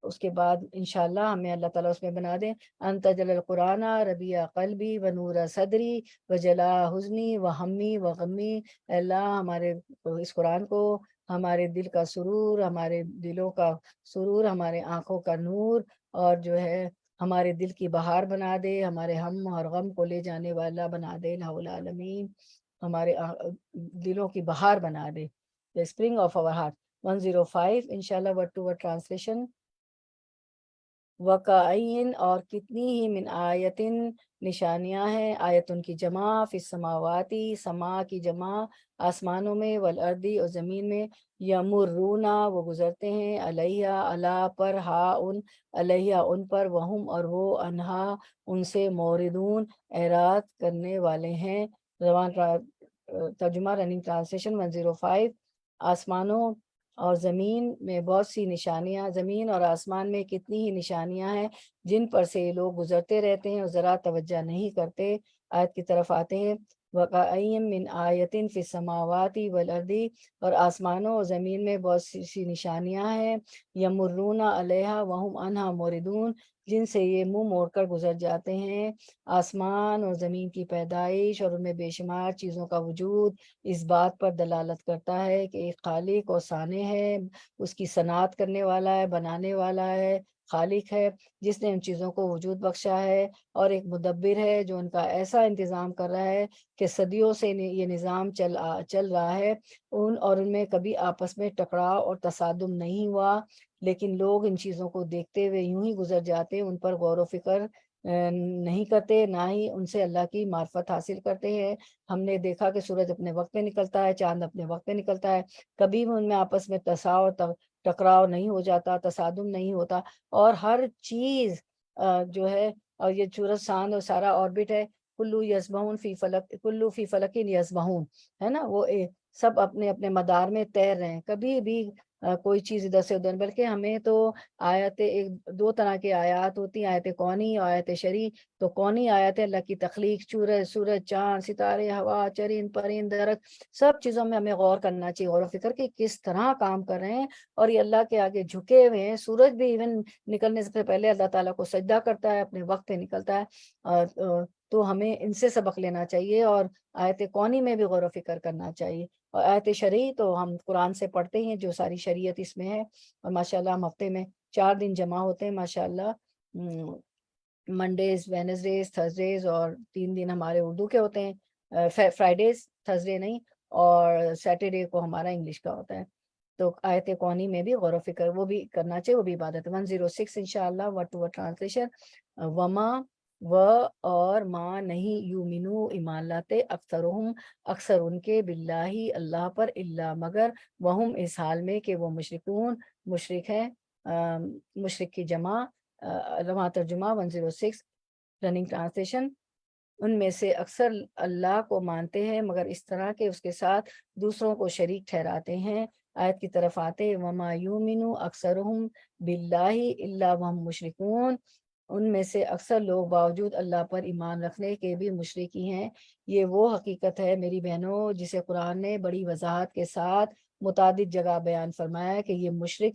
اس کے بعد انشاءاللہ ہمیں اللہ تعالیٰ اس میں بنا دیں، انت جل القرآن ربیع قلبی و نور صدری و جلا حزنی و ہمی و غمی، اللہ ہمارے اس قرآن کو ہمارے دل کا سرور، ہمارے دلوں کا سرور، ہمارے آنکھوں کا نور، اور جو ہے ہمارے دل کی بہار بنا دے، ہمارے ہم اور غم کو لے جانے والا بنا دے، الہ العالمین، ہمارے دلوں کی بہار بنا دے، the spring of our heart۔ 105 انشاءاللہ word to word translation۔ وَكَأَيِّن، اور کتنی ہی، من آیتن، نشانیاں ہیں، آیتن کی جمع، فی السماواتی، سما کی جمع، آسمانوں میں، والارضی، اور زمین میں، یمرونا، وہ گزرتے ہیں، علیہ، اللہ پر، ہا ان، علیہ ان پر، وہم، اور وہ، انہا، ان سے، موردون، اعراض کرنے والے ہیں۔ زبان ترجمہ رننگ ٹرانسلیشن 105۔ آسمانوں اور زمین میں بہت سی نشانیاں، زمین اور آسمان میں کتنی ہی نشانیاں ہیں جن پر سے یہ لوگ گزرتے رہتے ہیں اور ذرا توجہ نہیں کرتے۔ آیت کی طرف آتے ہیں، وَكَأَيٍّ مِّنْ آیَةٍ فِي السَّمَاوَاتِ وَالْأَرْضِ، اور آسمانوں اور زمین میں بہت سی نشانیاں ہیں، یمرون علیہا وہم عنہا موردون، جن سے یہ منہ موڑ کر گزر جاتے ہیں۔ آسمان اور زمین کی پیدائش اور ان میں بے شمار چیزوں کا وجود اس بات پر دلالت کرتا ہے کہ ایک خالق اور صانع ہے، اس کی صنعت کرنے والا ہے، بنانے والا ہے، خالق ہے جس نے ان چیزوں کو وجود بخشا ہے، اور ایک مدبر ہے جو ان کا ایسا انتظام کر رہا ہے کہ صدیوں سے یہ نظام چل رہا ہے، ان میں کبھی آپس میں ٹکراؤ اور تصادم نہیں ہوا، لیکن لوگ ان چیزوں کو دیکھتے ہوئے یوں ہی گزر جاتے، ان پر غور و فکر نہیں کرتے، نہ ہی ان سے اللہ کی معرفت حاصل کرتے ہیں۔ ہم نے دیکھا کہ سورج اپنے وقت پہ نکلتا ہے، چاند اپنے وقت پہ نکلتا ہے، کبھی بھی ان میں آپس میں ٹکراؤ نہیں ہو جاتا، تصادم نہیں ہوتا، اور ہر چیز جو ہے، اور یہ سورج، چاند اور سارا آربٹ ہے، کلو یسبحون فی فلک، کلو فی فلکن یسبحون، ہے نا، وہ سب اپنے اپنے مدار میں تیر رہے ہیں، کبھی بھی کوئی چیز ادھر سے ادھر، بلکہ ہمیں تو دو طرح کی آیات ہوتی ہیں، آیت کونی اور آیت شرعی۔ تو کونی آیت ہے اللہ کی تخلیق، سورج، چاند، ستارے، ہوا، چرند، پرند، درخت، سب چیزوں میں ہمیں غور کرنا چاہیے، غور و فکر کہ کس طرح کام کر رہے ہیں، اور یہ اللہ کے آگے جھکے ہوئے ہیں۔ سورج بھی ایون نکلنے سے پہلے اللہ تعالیٰ کو سجدہ کرتا ہے، اپنے وقت پہ نکلتا ہے، تو ہمیں ان سے سبق لینا چاہیے، اور آیت کونی میں بھی غور و فکر کرنا چاہیے۔ اور آیت شرعی تو ہم قرآن سے پڑھتے ہیں، جو ساری شریعت اس میں ہے، اور ماشاءاللہ ہم ہفتے میں 4 دن جمع ہوتے ہیں ماشاءاللہ، منڈیز، وینسڈیز، تھرسڈیز، اور 3 دن ہمارے اردو کے ہوتے ہیں، فرائیڈیز، تھرسڈے نہیں، اور سیٹرڈے کو ہمارا انگلش کا ہوتا ہے۔ تو آیت کونی میں بھی غور و فکر وہ بھی کرنا چاہیے، وہ بھی عبادت ہے۔ 106 انشاءاللہ ورڈ ٹو ورڈ ٹرانسلیشن، وما، و، اور ما، نہیں، یومنو، ایمان لاتے، اکثرہم، اکثر ان کے، باللہ، اللہ پر، الا، مگر، وہم، اس حال میں کہ وہ مشرکون، مشرک ہیں، مشرک کی جمع، رواں ترجمہ 106 رننگ ٹرانسلیشن، ان میں سے اکثر اللہ کو مانتے ہیں مگر اس طرح کہ اس کے ساتھ دوسروں کو شریک ٹھہراتے ہیں۔ آیت کی طرف آتے، وما یومنو اکثرہم باللہ الا وہم مشرکون، ان میں سے اکثر لوگ باوجود اللہ پر ایمان رکھنے کے بھی مشرک ہی ہیں۔ یہ وہ حقیقت ہے میری بہنوں جسے قرآن نے بڑی وضاحت کے ساتھ متعدد جگہ بیان فرمایا ہے کہ یہ مشرک،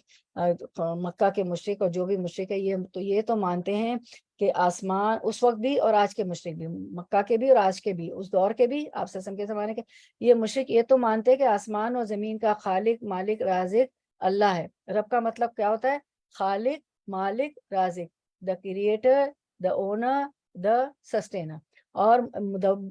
مکہ کے مشرک اور جو بھی مشرک ہے، یہ تو مانتے ہیں کہ آسمان اس وقت بھی، اور آج کے مشرک بھی، مکہ کے بھی اور آج کے بھی، اس دور کے بھی، آپ وسلم کے زمانے کے، یہ مشرک یہ تو مانتے ہیں کہ آسمان اور زمین کا خالق مالک رازق اللہ ہے۔ رب کا مطلب کیا ہوتا ہے؟ خالق، مالک، رازق، the creator, the owner, the sustainer, اور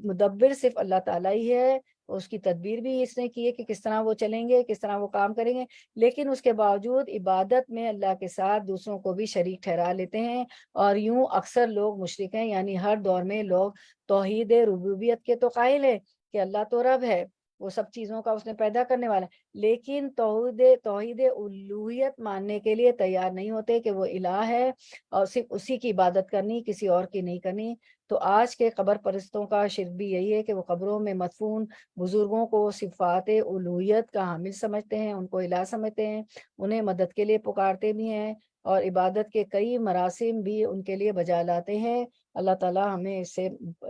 مدبر صرف اللہ تعالیٰ ہی ہے۔ اس کی تدبیر بھی اس نے کی ہے کہ کس طرح وہ چلیں گے، کس طرح وہ کام کریں گے، لیکن اس کے باوجود عبادت میں اللہ کے ساتھ دوسروں کو بھی شریک ٹھہرا لیتے ہیں، اور یوں اکثر لوگ مشرک ہیں۔ یعنی ہر دور میں لوگ توحید ربوبیت کے تو قائل ہیں کہ اللہ تو رب ہے، وہ سب چیزوں کا اس نے پیدا کرنے والا ہے، لیکن توحید الوہیت ماننے کے لیے تیار نہیں ہوتے کہ وہ الہ ہے اور صرف اسی کی عبادت کرنی، کسی اور کی نہیں کرنی۔ تو آج کے قبر پرستوں کا شرک بھی یہی ہے کہ وہ قبروں میں مدفون بزرگوں کو صفات الوہیت کا حامل سمجھتے ہیں، ان کو الہ سمجھتے ہیں، انہیں مدد کے لیے پکارتے بھی ہیں، اور عبادت کے کئی مراسم بھی ان کے لیے بجا لاتے ہیں۔ اللہ تعالیٰ ہمیں اس سے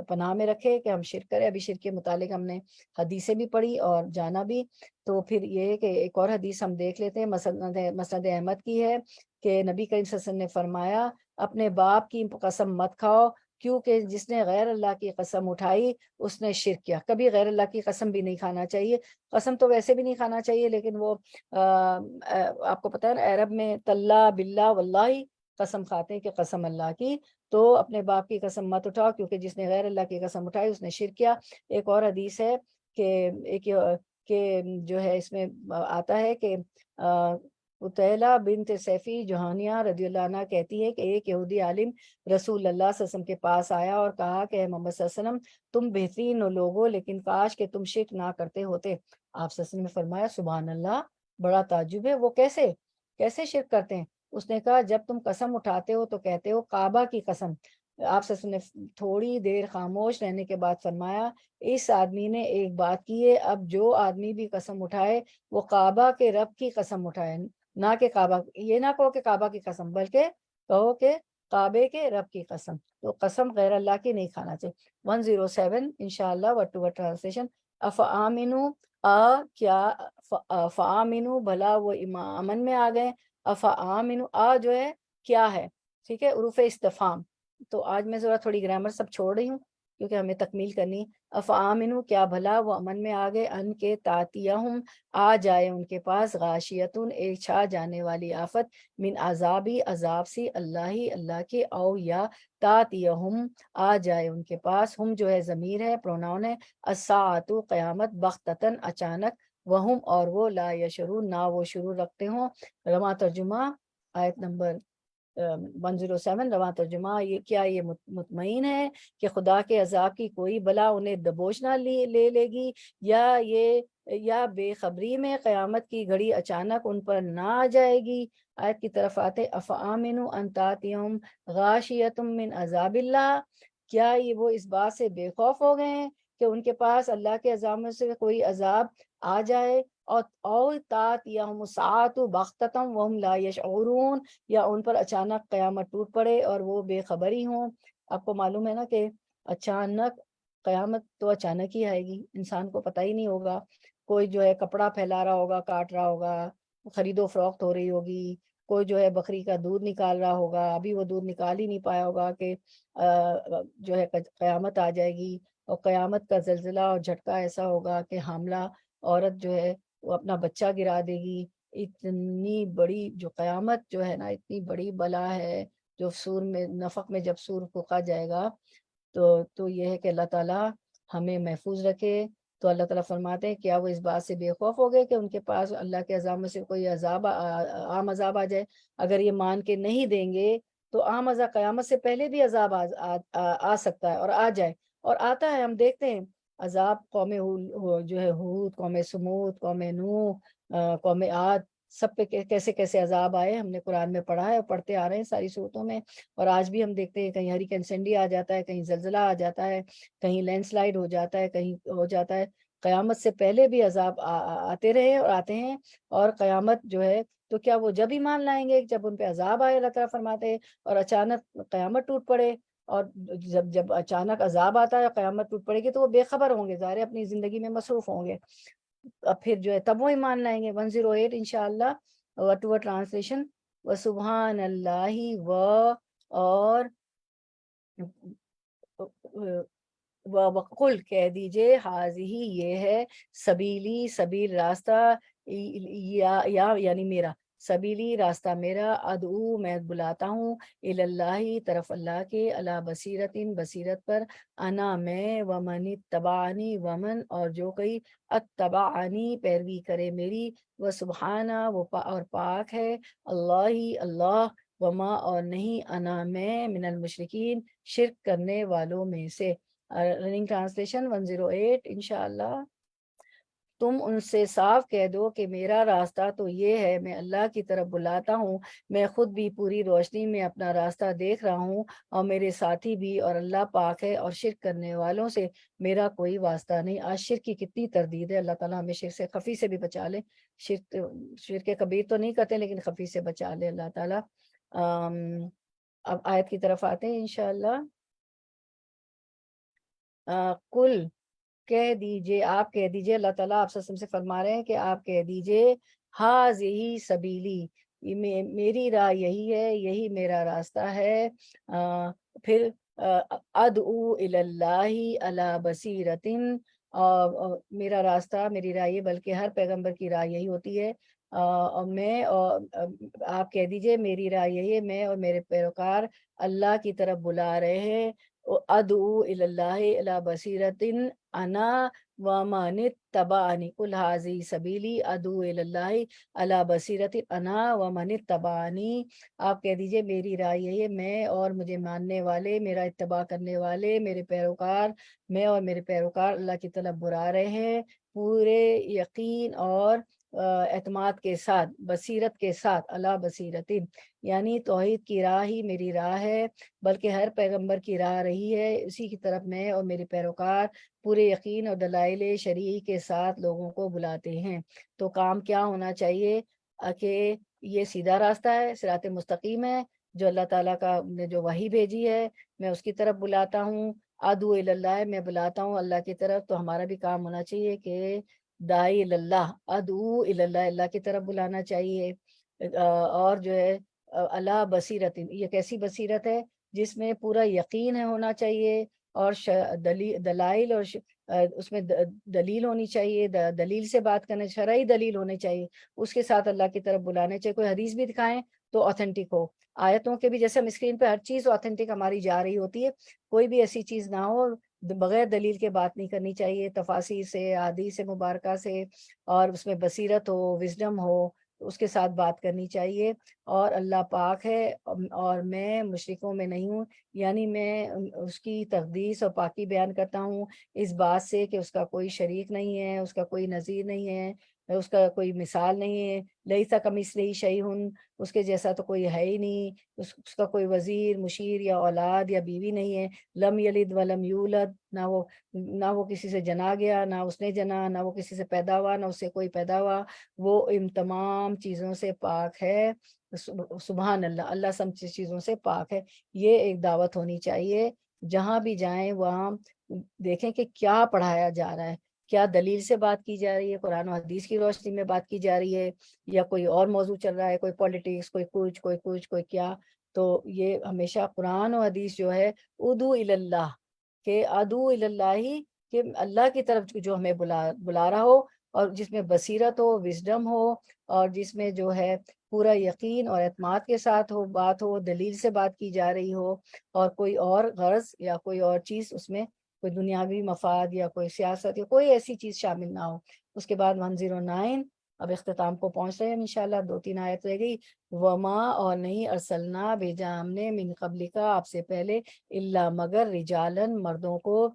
پناہ میں رکھے کہ ہم شرک کریں۔ ابھی شرک کے متعلق ہم نے حدیثیں بھی پڑھی اور جانا بھی، تو پھر یہ ہے کہ ایک اور حدیث ہم دیکھ لیتے ہیں، مسند احمد کی ہے کہ نبی کریم صلی اللہ علیہ وسلم نے فرمایا اپنے باپ کی قسم مت کھاؤ، کیونکہ جس نے غیر اللہ کی قسم اٹھائی اس نے شرک کیا۔ کبھی غیر اللہ کی قسم بھی نہیں کھانا چاہیے، قسم تو ویسے بھی نہیں کھانا چاہیے، لیکن وہ آپ کو پتہ ہے نا، عرب میں تلا باللہ واللہ قسم کھاتے ہیں کہ قسم اللہ کی، تو اپنے باپ کی قسم مت اٹھاؤ کیونکہ جس نے غیر اللہ کی قسم اٹھائی اس نے شرک کیا۔ ایک اور حدیث ہے کہ جو ہے اس میں آتا ہے کہ عطیلہ بنت سیفی جوہانیہ رضی اللہ عنہ کہتی ہے کہ ایک یہودی عالم رسول اللہ صلی اللہ علیہ وسلم کے پاس آیا اور کہا کہ محمد صلی اللہ علیہ وسلم تم بہترین لوگو، لیکن کاش کہ تم شرک نہ کرتے ہوتے۔ آپ صلی اللہ علیہ وسلم نے فرمایا سبحان اللہ، بڑا تعجب ہے، وہ کیسے شرک کرتے ہیں؟ اس نے کہا جب تم قسم اٹھاتے ہو تو کہتے ہو کعبہ کی قسم۔ آپ صلی اللہ علیہ وسلم نے تھوڑی دیر خاموش رہنے کے بعد فرمایا اس آدمی نے ایک بات کی ہے، اب جو آدمی بھی قسم اٹھائے وہ کعبہ کے رب کی قسم اٹھائے، نہ کہ کعبہ، یہ نہ کہو کہ کعبہ کی قسم، بلکہ کہو کہ کعبے کے رب کی قسم۔ تو قسم غیر اللہ کی نہیں کھانا چاہیے۔ 107 انشاءاللہ ورڈ ٹو ورڈ ٹرانسلیشن۔ افآمنو، کیا فآمنو بھلا وہ امن میں آ گئے، افآمنو جو ہے کیا ہے، ٹھیک ہے، حروف استفہام۔ تو آج میں ذرا تھوڑی گرامر سب چھوڑ رہی ہوں کیونکہ ہمیں تکمیل کرنی۔ افآمنو کیا بھلا وہ امن میں آ گئے، ان کے تاتیہم آ جائے ان کے پاس، غاشیتن ایک چھا جانے والی آفت، من عذابی عذاب سی، اللہ کے، او یا تاتیہم آ جائے ان کے پاس، ہم جو ہے ضمیر ہے، پروناؤن ہے، الساعۃ قیامت، بغتتاً اچانک، وہم اور وہ، لا یشعرون نہ وہ شروع رکھتے ہوں۔ رواں ترجمہ آیت نمبر 107 رواں ترجمہ، یہ کیا یہ مطمئن ہے کہ خدا کے عذاب کی کوئی بلا انہیں دبوچ نہ لے گی، یا بے خبری میں قیامت کی گھڑی اچانک ان پر نہ آ جائے گی۔ آیت کی طرف آتے، افآمنوا ان تاتیہم غاشیۃ من عذاب اللہ، کیا یہ وہ اس بات سے بے خوف ہو گئے ہیں کہ ان کے پاس اللہ کے عذاب میں سے کوئی عذاب آ جائے، اور تاتیہم الساعۃ بغتۃ وہم لا یشعرون، یا ان پر اچانک قیامت ٹوٹ پڑے اور وہ بے خبری ہوں۔ آپ کو معلوم ہے نا کہ اچانک قیامت تو اچانک ہی آئے گی، انسان کو پتہ ہی نہیں ہوگا۔ کوئی جو ہے کپڑا پھیلا رہا ہوگا، کاٹ رہا ہوگا، خرید و فروخت ہو رہی ہوگی، کوئی جو ہے بکری کا دودھ نکال رہا ہوگا، ابھی وہ دودھ نکال ہی نہیں پایا ہوگا کہ جو ہے قیامت آ جائے گی، اور قیامت کا زلزلہ اور جھٹکا ایسا ہوگا کہ حاملہ عورت جو ہے وہ اپنا بچہ گرا دے گی۔ اتنی بڑی جو قیامت جو ہے نا، اتنی بڑی بلا ہے، جو سور میں نفق میں جب سور پھونکا جائے گا تو یہ ہے کہ اللہ تعالیٰ ہمیں محفوظ رکھے۔ تو اللہ تعالیٰ فرماتے ہیں کیا وہ اس بات سے بے خوف ہو گئے کہ ان کے پاس اللہ کے عذاب میں سے کوئی عام عذاب آ جائے؟ اگر یہ مان کے نہیں دیں گے تو عام عذاب قیامت سے پہلے بھی عذاب آ سکتا ہے اور آ جائے، اور آتا ہے، ہم دیکھتے ہیں عذاب قوم جو ہے ہود، قوم سمود، قوم نوح، قوم عاد، سب پہ کیسے کیسے عذاب آئے، ہم نے قرآن میں پڑھا ہے اور پڑھتے آ رہے ہیں ساری صورتوں میں، اور آج بھی ہم دیکھتے ہیں کہیں ہریکین سینڈی آ جاتا ہے، کہیں زلزلہ آ جاتا ہے، کہیں لینڈ سلائیڈ ہو جاتا ہے، کہیں ہو جاتا ہے۔ قیامت سے پہلے بھی عذاب آتے رہے اور آتے ہیں، اور قیامت جو ہے تو کیا وہ جب ایمان لائیں گے جب ان پہ عذاب آئے؟ اللہ تعالیٰ فرماتے ہیں اور اچانک قیامت ٹوٹ پڑے، اور جب اچانک عذاب آتا ہے قیامت ٹوٹ پڑے گی تو وہ بے خبر ہوں گے، ظاہر ہے اپنی زندگی میں مصروف ہوں گے، اب پھر جو ہے تب وہ ایمان لائیں گے۔ 108 انشاءاللہ ورڈ ٹو ورڈ ٹرانسلیشن، وسبحان اللہ اور وقل کہہ دیجئے حاضی یہ ہے، سبیلی سبیل راستہ، یا یعنی میرا، سبیلی راستہ میرا، ادعو میں بلاتا ہوں، اللہ طرف اللہ کے، علی بصیرت بصیرت پر، انا میں، ومن اتبعنی ومن اور جو کوئی اتبعنی پیروی کرے میری، وسبحانہ اور پاک ہے، اللہ وما اور نہیں، انا میں، من المشرکین شرک کرنے والوں میں سے۔ رننگ ٹرانسلیشن 108 انشاءاللہ، تم ان سے صاف کہہ دو کہ میرا راستہ تو یہ ہے، میں اللہ کی طرف بلاتا ہوں، میں خود بھی پوری روشنی میں اپنا راستہ دیکھ رہا ہوں اور میرے ساتھی بھی، اور اللہ پاک ہے، اور شرک کرنے والوں سے میرا کوئی واسطہ نہیں۔ آج شرک کی کتنی تردید ہے، اللہ تعالیٰ ہمیں شرک سے خفی سے بھی بچا لے، شرک کبیر تو نہیں کرتے لیکن خفی سے بچا لے اللہ تعالیٰ۔ اب آیت کی طرف آتے ہیں انشاءاللہ۔ کل کہہ دیجئے، آپ کہہ دیجئے، اللہ تعالیٰ آپ سے فرما رہے ہیں کہ آپ کہہ دیجئے، ہاذی سبیلی، میری راہ یہی ہے، یہی میرا راستہ ہے، پھر ادعو الی اللہ علی بصیرت، اور میرا راستہ، میری راہ یہ، بلکہ ہر پیغمبر کی راہ یہی ہوتی ہے، اور میں، اور آپ کہہ دیجئے میری راہ یہی ہے، میں اور میرے پیروکار اللہ کی طرف بلا رہے ہیں، ادعو الی اللہ علی بصیرت انا ومن اتبعنی، قل ھذی سبیلی ادعو الی اللہ علی بصیرت انا ومن اتبعنی، آپ کہہ دیجئے میری راہ یہی ہے، میں اور مجھے ماننے والے، میرا اتباع کرنے والے، میرے پیروکار، میں اور میرے پیروکار اللہ کی طرف بلا رہے ہیں پورے یقین اور اعتماد کے ساتھ، بصیرت کے ساتھ، اللہ بصیرت یعنی توحید کی راہ ہی میری راہ ہے، بلکہ ہر پیغمبر کی راہ رہی ہے، اسی کی طرف میں اور میرے پیروکار پورے یقین اور دلائل شرعی کے ساتھ لوگوں کو بلاتے ہیں۔ تو کام کیا ہونا چاہیے کہ یہ سیدھا راستہ ہے، صراط مستقیم ہے، جو اللہ تعالیٰ کا نے جو وحی بھیجی ہے، میں اس کی طرف بلاتا ہوں، ادعو الی اللہ، میں بلاتا ہوں اللہ کی طرف، تو ہمارا بھی کام ہونا چاہیے کہ داعی اللہ، ادعو الی اللہ، اللہ کی طرف بلانا چاہیے، اور جو ہے اللہ بصیرت، یہ کیسی بصیرت ہے؟ جس میں پورا یقین ہے ہونا چاہیے، اور دلائل اور اس میں دلیل ہونی چاہیے، دلیل سے بات کرنے، شرعی دلیل ہونے چاہیے، اس کے ساتھ اللہ کی طرف بلانے چاہیے، کوئی حدیث بھی دکھائیں تو آتھینٹک ہو، آیتوں کے بھی جیسے ہم اسکرین پہ ہر چیز آتھینٹک ہماری جا رہی ہوتی ہے، کوئی بھی ایسی چیز نہ ہو، بغیر دلیل کے بات نہیں کرنی چاہیے، تفاسیر سے، احادیث مبارکہ سے، اور اس میں بصیرت ہو، وزڈم ہو، اس کے ساتھ بات کرنی چاہیے، اور اللہ پاک ہے اور میں مشرکوں میں نہیں ہوں، یعنی میں اس کی تقدیس اور پاکی بیان کرتا ہوں اس بات سے کہ اس کا کوئی شریک نہیں ہے، اس کا کوئی نظیر نہیں ہے، اس کا کوئی مثال نہیں ہے، لیسا کمثلہ شیء، اس کے جیسا تو کوئی ہے ہی نہیں، اس کا کوئی وزیر، مشیر یا اولاد یا بیوی نہیں ہے، لم یلد ولم یولد، نہ وہ کسی سے جنا گیا، نہ اس نے جنا، نہ وہ کسی سے پیدا ہوا، نہ اس سے کوئی پیدا ہوا، وہ ان تمام چیزوں سے پاک ہے، سبحان اللہ، اللہ سب چیزوں سے پاک ہے۔ یہ ایک دعوت ہونی چاہیے، جہاں بھی جائیں وہاں دیکھیں کہ کیا پڑھایا جا رہا ہے، کیا دلیل سے بات کی جا رہی ہے، قرآن و حدیث کی روشنی میں بات کی جا رہی ہے، یا کوئی اور موضوع چل رہا ہے، کوئی پولیٹکس، کوئی کچھ، کوئی کچھ، کوئی کیا۔ تو یہ ہمیشہ قرآن و حدیث جو ہے، ادعو الی اللہ، کہ ادعو الی اللہ، کہ اللہ کی طرف جو ہمیں بلا رہا ہو، اور جس میں بصیرت ہو، وزڈم ہو، اور جس میں جو ہے پورا یقین اور اعتماد کے ساتھ ہو، بات ہو، دلیل سے بات کی جا رہی ہو، اور کوئی اور غرض یا کوئی اور چیز اس میں، کوئی دنیاوی مفاد یا کوئی سیاست یا کوئی ایسی چیز شامل نہ ہو۔ اس کے بعد 109، اب اختتام کو پہنچ رہے ہیں انشاءاللہ، 2-3 آیت رہ گئی، وما اور نہیں، ارسلنا بھیجا ہم نے، من قبل کا آپ سے پہلے، الا مگر، رجالن مردوں کو،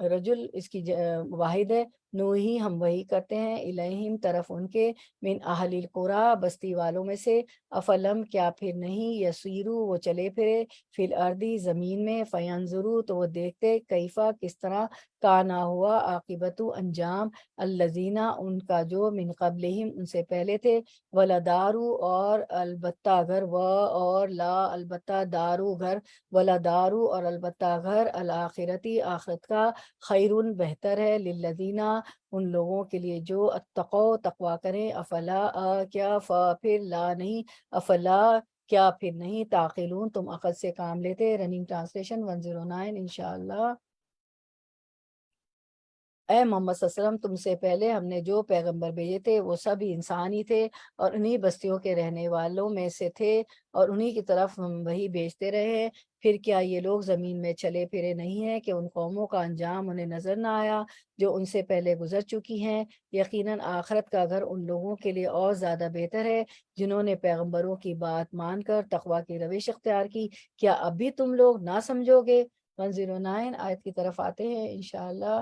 رجل اس کی واحد ہے، نوحی ہم وہی کرتے ہیں، الیہم طرف ان کے، من اہل القریٰ بستی والوں میں سے، افلم کیا پھر نہیں، یسیرو وہ چلے پھرے، فی الارضی زمین میں، فینظرو تو وہ دیکھتے، کیفا کس طرح، کانا ہوا عاقبتو انجام الذین ان کا جو من قبلہم ان سے پہلے تھے، ولدارو اور البتہ گھر، و اور لا البتہ دارو گھر، ولدارو اور البتہ گھر الآخرتی آخرت کا خیرون بہتر ہے، للذین ان لوگوں کے لیے جو اتقوا تقوی کریں، افلا کیا پھر لا نہیں، افلا کیا پھر نہیں، تعقلون تم عقل سے کام لیتے۔ رننگ ٹرانسلیشن 109 انشاءاللہ۔ اے محمد صلی اللہ علیہ وسلم، تم سے پہلے ہم نے جو پیغمبر بھیجے تھے وہ سب انسان ہی تھے اور انہی بستیوں کے رہنے والوں میں سے تھے اور انہی کی طرف ہم وہی بھیجتے رہے۔ پھر کیا یہ لوگ زمین میں چلے پھرے نہیں ہیں کہ ان قوموں کا انجام انہیں نظر نہ آیا جو ان سے پہلے گزر چکی ہیں؟ یقیناً آخرت کا گھر ان لوگوں کے لیے اور زیادہ بہتر ہے جنہوں نے پیغمبروں کی بات مان کر تقوی کی روش اختیار کی۔ کیا اب بھی تم لوگ نہ سمجھو گے؟ 109 آیت کی طرف آتے ہیں انشاءاللہ۔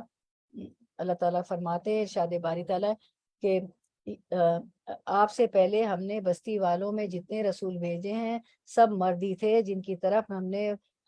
اللہ تعالیٰ فرماتے ہیں ارشاد باری تعالیٰ کہ آپ سے پہلے ہم نے بستی والوں میں جتنے رسول بھیجے ہیں سب مردی تھے جن کی طرف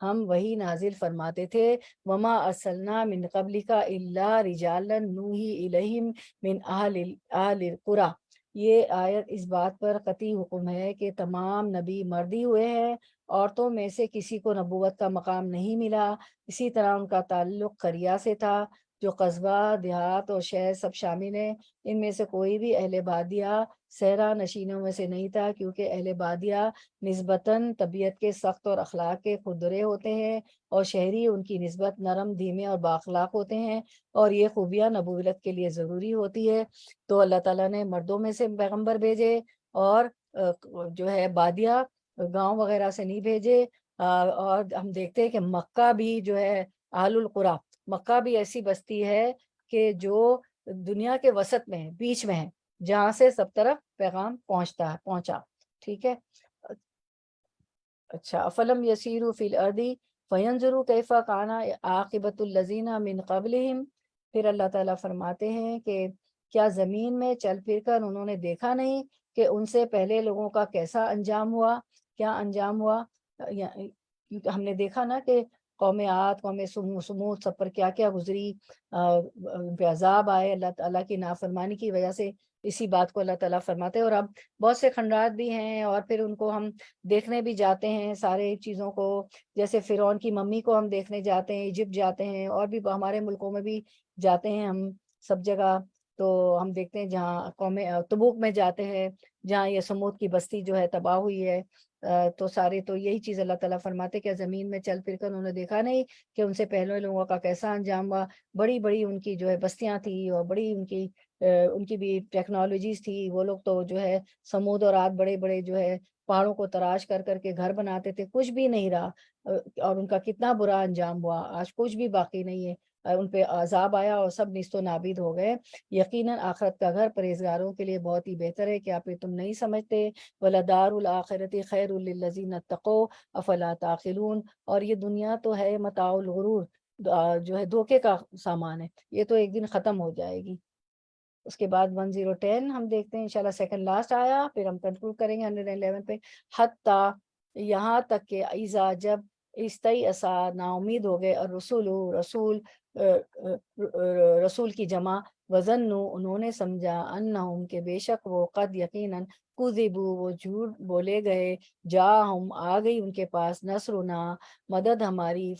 ہم وہی نازل فرماتے تھے۔ وما ارسلنا من قبلک الا رجالا نوحی الیہم من اہل القری۔ یہ آیت اس بات پر قطعی حکم ہے کہ تمام نبی مردی ہوئے ہیں، عورتوں میں سے کسی کو نبوت کا مقام نہیں ملا۔ اسی طرح ان کا تعلق قریہ سے تھا جو قصبہ، دیہات اور شہر سب شامل ہیں۔ ان میں سے کوئی بھی اہل بادیہ صحرا نشینوں میں سے نہیں تھا، کیونکہ اہل بادیہ نسبتاً طبیعت کے سخت اور اخلاق کے خودرے ہوتے ہیں اور شہری ان کی نسبت نرم، دھیمے اور بااخلاق ہوتے ہیں، اور یہ خوبیاں نبوت کے لیے ضروری ہوتی ہے۔ تو اللہ تعالیٰ نے مردوں میں سے پیغمبر بھیجے اور جو ہے بادیہ گاؤں وغیرہ سے نہیں بھیجے۔ اور ہم دیکھتے ہیں کہ مکہ بھی جو ہے اہل القریٰ، مکہ بھی ایسی بستی ہے کہ جو دنیا کے وسط میں ہے، بیچ میں ہے، جہاں سے سب طرف پیغام پہنچا۔ ٹھیک ہے، اچھا۔ افلم یسیروا فی الارض فینظروا کیف کان عاقبۃ الذین من قبلہم۔ پھر اللہ تعالیٰ فرماتے ہیں کہ کیا زمین میں چل پھر کر انہوں نے دیکھا نہیں کہ ان سے پہلے لوگوں کا کیسا انجام ہوا، کیا انجام ہوا؟ ہم نے دیکھا نا کہ قوم عاد، قوم سمود سب پر کیا کیا گزری، ان پہ عذاب آئے اللہ تعالیٰ کی نافرمانی کی وجہ سے۔ اسی بات کو اللہ تعالیٰ فرماتے ہیں۔ اور اب بہت سے کھنڈرات بھی ہیں اور پھر ان کو ہم دیکھنے بھی جاتے ہیں سارے چیزوں کو، جیسے فرعون کی ممی کو ہم دیکھنے جاتے ہیں، ایجپٹ جاتے ہیں، اور بھی ہمارے ملکوں میں بھی جاتے ہیں ہم سب جگہ۔ تو ہم دیکھتے ہیں جہاں قوم تبوک میں جاتے ہیں جہاں یہ سمود کی بستی جو ہے تباہ ہوئی ہے۔ تو سارے تو یہی چیز اللہ تعالیٰ فرماتے کہ زمین میں چل پھر کر انہوں نے دیکھا نہیں کہ ان سے پہلے لوگوں کا کیسا انجام ہوا۔ بڑی بڑی ان کی جو ہے بستیاں تھی اور بڑی ان کی بھی ٹیکنالوجیز تھی۔ وہ لوگ تو جو ہے سمود اور عاد بڑے بڑے جو ہے پہاڑوں کو تراش کر کر کے گھر بناتے تھے، کچھ بھی نہیں رہا، اور ان کا کتنا برا انجام ہوا، آج کچھ بھی باقی نہیں ہے۔ ان پہ عذاب آیا اور سب نیست و نابید ہو گئے۔ یقیناً آخرت کا گھر پرہیزگاروں کے لیے بہت ہی بہتر ہے، کیا پھر تم نہیں سمجھتے؟ وَلَدَارُ الْآخِرَةِ خَيْرٌ لِّلَّذِينَ اتَّقَوْا أَفَلَا تَعْقِلُونَ۔ اور یہ دنیا تو ہے متاع الغرور، جو ہے دھوکے کا سامان ہے، یہ تو ایک دن ختم ہو جائے گی۔ اس کے بعد 1010 ہم دیکھتے ہیں انشاءاللہ سیکنڈ لاسٹ آیا، پھر ہم کنکلوڈ کریں گے 111 پہ۔ حتیٰ یہاں تک کہ ایزا جب استیأسا نا امید ہو گئے، اور رسول کی جمع، وظنوا انہوں نے سمجھا، انہم کہ بے شک وہ، قد یقیناً، کذبوا وہ جھوٹ بولے گئے، جاہم آ گئی ان کے پاس، نصرنا مدد ہماری،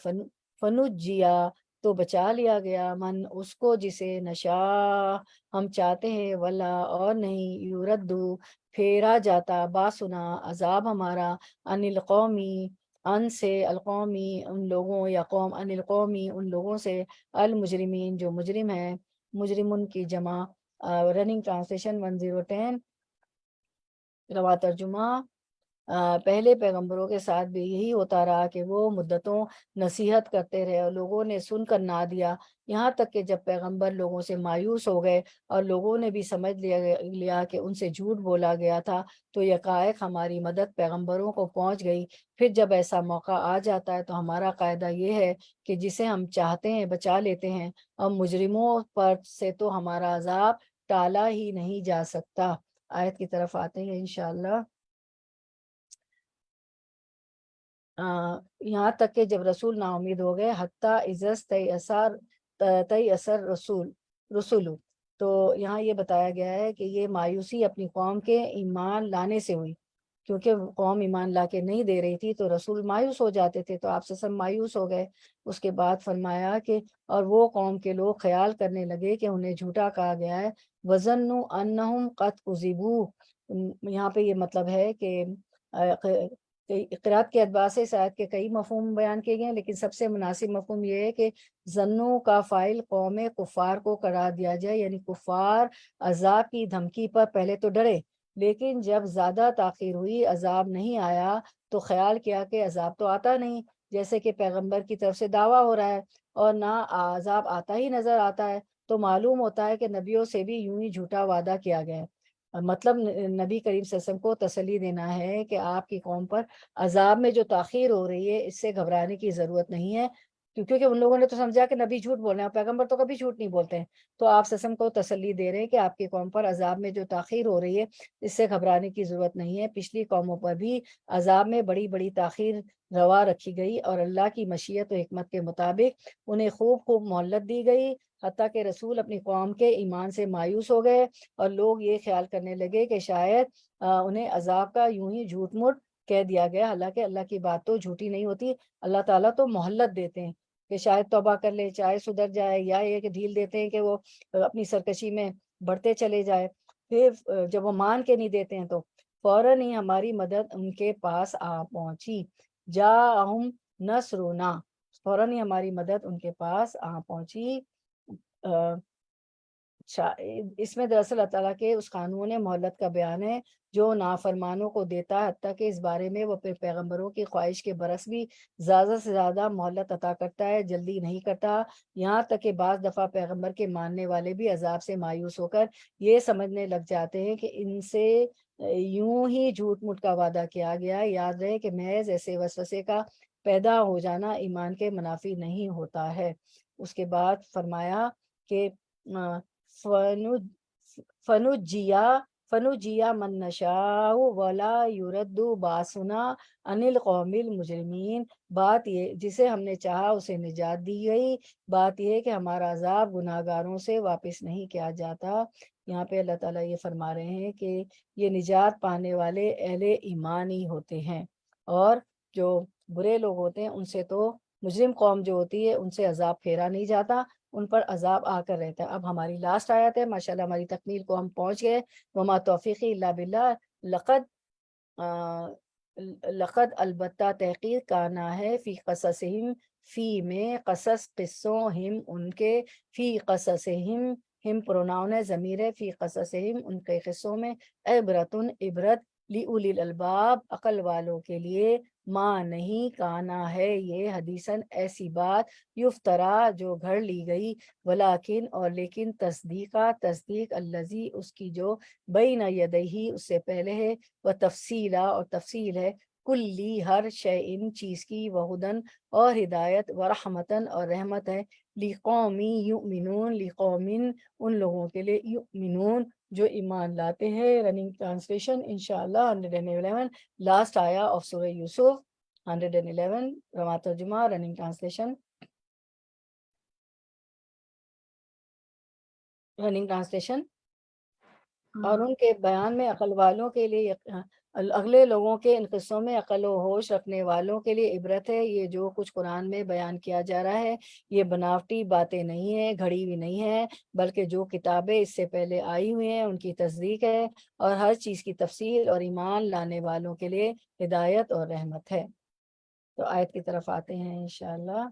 فنجیا تو بچا لیا گیا، من اس کو جسے نشاء ہم چاہتے ہیں، ولا اور نہیں، یردو پھیرا جاتا، باسنا عذاب ہمارا، ان القومی ان سے، القومی ان لوگوں، یا قوم، ان القومی ان لوگوں سے، المجرمین جو مجرم ہیں، مجرمن کی جمع۔ رننگ ٹرانسلیشن 1010 روا ترجمہ۔ پہلے پیغمبروں کے ساتھ بھی یہی ہوتا رہا کہ وہ مدتوں نصیحت کرتے رہے اور لوگوں نے سن کر نہ دیا، یہاں تک کہ جب پیغمبر لوگوں سے مایوس ہو گئے اور لوگوں نے بھی سمجھ لیا کہ ان سے جھوٹ بولا گیا تھا، تو یکایک ہماری مدد پیغمبروں کو پہنچ گئی۔ پھر جب ایسا موقع آ جاتا ہے تو ہمارا قاعدہ یہ ہے کہ جسے ہم چاہتے ہیں بچا لیتے ہیں، اور مجرموں پر سے تو ہمارا عذاب ٹالا ہی نہیں جا سکتا۔ آیت کی طرف آتے ہیں انشاءاللہ۔ یہاں تک کہ جب رسول نا امید ہو گئے، حتیٰ عزت ایسار تئی اثر رسول. تو یہاں یہ بتایا گیا ہے کہ یہ مایوسی اپنی قوم کے ایمان لانے سے ہوئی، کیونکہ قوم ایمان لا کے نہیں دے رہی تھی تو رسول مایوس ہو جاتے تھے، تو آپ سے سب مایوس ہو گئے. اس کے بعد فرمایا کہ اور وہ قوم کے لوگ خیال کرنے لگے کہ انہیں جھوٹا کہا گیا ہے. وَظَنُّوا أَنَّهُمْ قَدْ كُذِبُوا. یہاں پہ یہ مطلب ہے کہ قرات کے اعتبار سے شاید کے کئی مفہوم بیان کیے گئے ہیں، لیکن سب سے مناسب مفہوم یہ ہے کہ ظنو کا فاعل قوم کفار کو قرار دیا جائے، یعنی کفار عذاب کی دھمکی پر پہلے تو ڈرے، لیکن جب زیادہ تاخیر ہوئی، عذاب نہیں آیا، تو خیال کیا کہ عذاب تو آتا نہیں، جیسے کہ پیغمبر کی طرف سے دعویٰ ہو رہا ہے اور نہ عذاب آتا ہی نظر آتا ہے، تو معلوم ہوتا ہے کہ نبیوں سے بھی یوں ہی جھوٹا وعدہ کیا گیا ہے. مطلب نبی کریم صلی اللہ علیہ وسلم کو تسلی دینا ہے کہ آپ کی قوم پر عذاب میں جو تاخیر ہو رہی ہے اس سے گھبرانے کی ضرورت نہیں ہے، کیونکہ ان لوگوں نے تو سمجھا کہ نبی جھوٹ بول رہے ہیں، پیغمبر تو کبھی جھوٹ نہیں بولتے ہیں. تو آپ سسم کو تسلی دے رہے ہیں کہ آپ کی قوم پر عذاب میں جو تاخیر ہو رہی ہے اس سے گھبرانے کی ضرورت نہیں ہے. پچھلی قوموں پر بھی عذاب میں بڑی بڑی تاخیر روا رکھی گئی اور اللہ کی مشیت و حکمت کے مطابق انہیں خوب خوب مہلت دی گئی، حتیٰ کہ رسول اپنی قوم کے ایمان سے مایوس ہو گئے اور لوگ یہ خیال کرنے لگے کہ شاید انہیں عذاب کا یوں ہی جھوٹ موٹ کہہ دیا گیا. حالانکہ اللہ کی بات تو جھوٹی نہیں ہوتی، اللہ تعالیٰ تو مہلت دیتے ہیں کہ شاید توبہ کر لے، چاہے سدھر جائے، یا یہ کہ ڈھیل دیتے ہیں کہ وہ اپنی سرکشی میں بڑھتے چلے جائے. پھر جب وہ مان کے نہیں دیتے ہیں تو فوراً ہی ہماری مدد ان کے پاس آ پہنچی. جاءہم نصرنا، فوراً ہی ہماری مدد ان کے پاس آ پہنچی. اس میں دراصل اللہ تعالیٰ کے اس قانون مہلت کا بیان ہے جو نافرمانوں کو دیتا ہے، حتیٰ کہ اس بارے میں وہ پیغمبروں کی خواہش کے برعکس بھی زیادہ سے زیادہ مہلت عطا کرتا ہے، جلدی نہیں کرتا. یہاں تک کہ بعض دفعہ پیغمبر کے ماننے والے بھی عذاب سے مایوس ہو کر یہ سمجھنے لگ جاتے ہیں کہ ان سے یوں ہی جھوٹ موٹ کا وعدہ کیا گیا. یاد رہے کہ محض ایسے وسوسے کا پیدا ہو جانا ایمان کے منافی نہیں ہوتا ہے. اس کے بعد فرمایا کہ فنجیا من نشاء ولا یرد باسنا عن القوم المجرمین. بات یہ جسے ہم نے چاہا اسے نجات دی گئی، بات یہ ہے کہ ہمارا عذاب گناہ گاروں سے واپس نہیں کیا جاتا. یہاں پہ اللہ تعالیٰ یہ فرما رہے ہیں کہ یہ نجات پانے والے اہل ایمان ہی ہوتے ہیں، اور جو برے لوگ ہوتے ہیں ان سے تو مجرم قوم جو ہوتی ہے ان سے عذاب پھیرا نہیں جاتا، ان پر عذاب آ کر رہتا ہے. اب ہماری لاسٹ آیت ہے، ماشاءاللہ ہماری تکمیل کو ہم پہنچ گئے. وما توفیقی الا باللہ. لقد البتہ تحقیق کانا ہے فی قصصہم، فی میں قصص قصوں، ہم ان کے، فی قصصہم ہم پروناؤن ہے، ضمیر ہے، فی قصصہم ان کے قصوں میں، عبرتن عبرت، لِأُولِي الْأَلْبَابِ عقل والوں کے لیے، ماں نہیں کانا ہے یہ حدیثاً ایسی بات، یفترا جو گھڑ لی گئی، ولیکن اور لیکن تصدیق الذی اس کی جو بین یدیہ اس سے پہلے ہے، و تفصیلا اور تفصیل ہے، کلی ہر شیء چیز کی، وہدن اور ہدایت، و رحمتن اور رحمت ہے، لقومی یؤمنون لقومن ان لوگوں کے لیے، یؤمنون جو ایمان لاتے ہیں. رننگ ٹرانسلیشن انشاءاللہ 111 لاسٹ آیا آف سورہ یوسف. 111 رواں ترجمہ رننگ ٹرانسلیشن. اور ان کے بیان میں عقل والوں کے لیے، اگلے لوگوں کے ان قصوں میں عقل و ہوش رکھنے والوں کے لیے عبرت ہے. یہ جو کچھ قرآن میں بیان کیا جا رہا ہے یہ بناوٹی باتیں نہیں ہیں، گھڑی ہوئی نہیں ہیں، بلکہ جو کتابیں اس سے پہلے آئی ہوئی ہیں ان کی تصدیق ہے، اور ہر چیز کی تفصیل، اور ایمان لانے والوں کے لیے ہدایت اور رحمت ہے. تو آیت کی طرف آتے ہیں انشاءاللہ.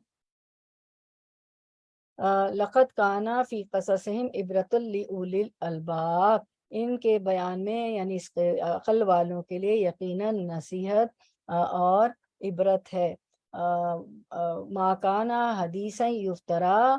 لقد کانا فی قصصہم عبرۃ لأولی الالباب. ان کے بیان میں یعنی اس عقل والوں کے لیے یقیناً نصیحت اور عبرت ہے. ما کانا حدیثا یفترا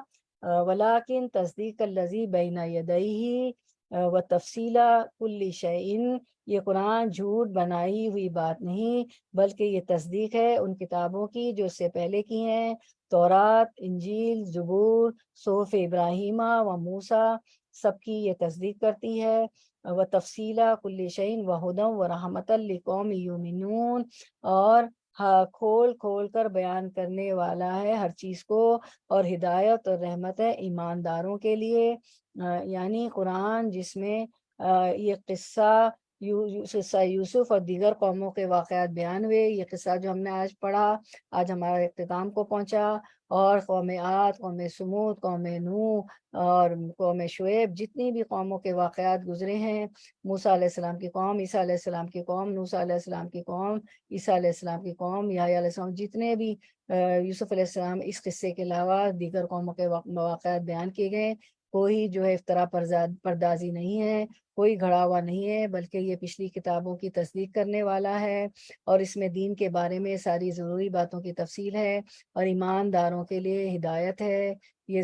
ولیکن تصدیق الذی بین یدیہ و تفصیلا کل شیء. یہ قرآن جھوٹ بنائی ہوئی بات نہیں، بلکہ یہ تصدیق ہے ان کتابوں کی جو اس سے پہلے کی ہیں، تورات، انجیل، زبور، صحف ابراہیمہ و موسیٰ، سب کی یہ تصدیق کرتی ہے. و تفصیلا کل شیء و ہدی و رحمۃ لقوم یؤمنون، اور ہاں کھول کھول کر بیان کرنے والا ہے ہر چیز کو، اور ہدایت اور رحمت ہے ایمانداروں کے لیے۔ یعنی قرآن جس میں یہ قصہ قصہ یوسف اور دیگر قوموں کے واقعات بیان ہوئے، یہ قصہ جو ہم نے آج پڑھا، آج ہمارا اختتام کو پہنچا، اور قوم عاد، قوم سمود، قوم نوح اور قوم شعیب، جتنی بھی قوموں کے واقعات گزرے ہیں، موسیٰ علیہ السلام کی قوم، عیسیٰ علیہ السلام کی قوم، موسیٰ علیہ السلام کی قوم، عیسیٰ علیہ السلام کی قوم، یحییٰ علیہ السلام، جتنے بھی یوسف علیہ السلام اس قصے کے علاوہ دیگر قوموں کے مواقعات بیان کیے گئے، کوئی جو ہے افطرا پردازی نہیں ہے، کوئی گھڑا ہوا نہیں ہے، بلکہ یہ پچھلی کتابوں کی تصدیق کرنے والا ہے، اور اس میں دین کے بارے میں ساری ضروری باتوں کی تفصیل ہے، اور ایمانداروں کے لیے ہدایت ہے۔ یہ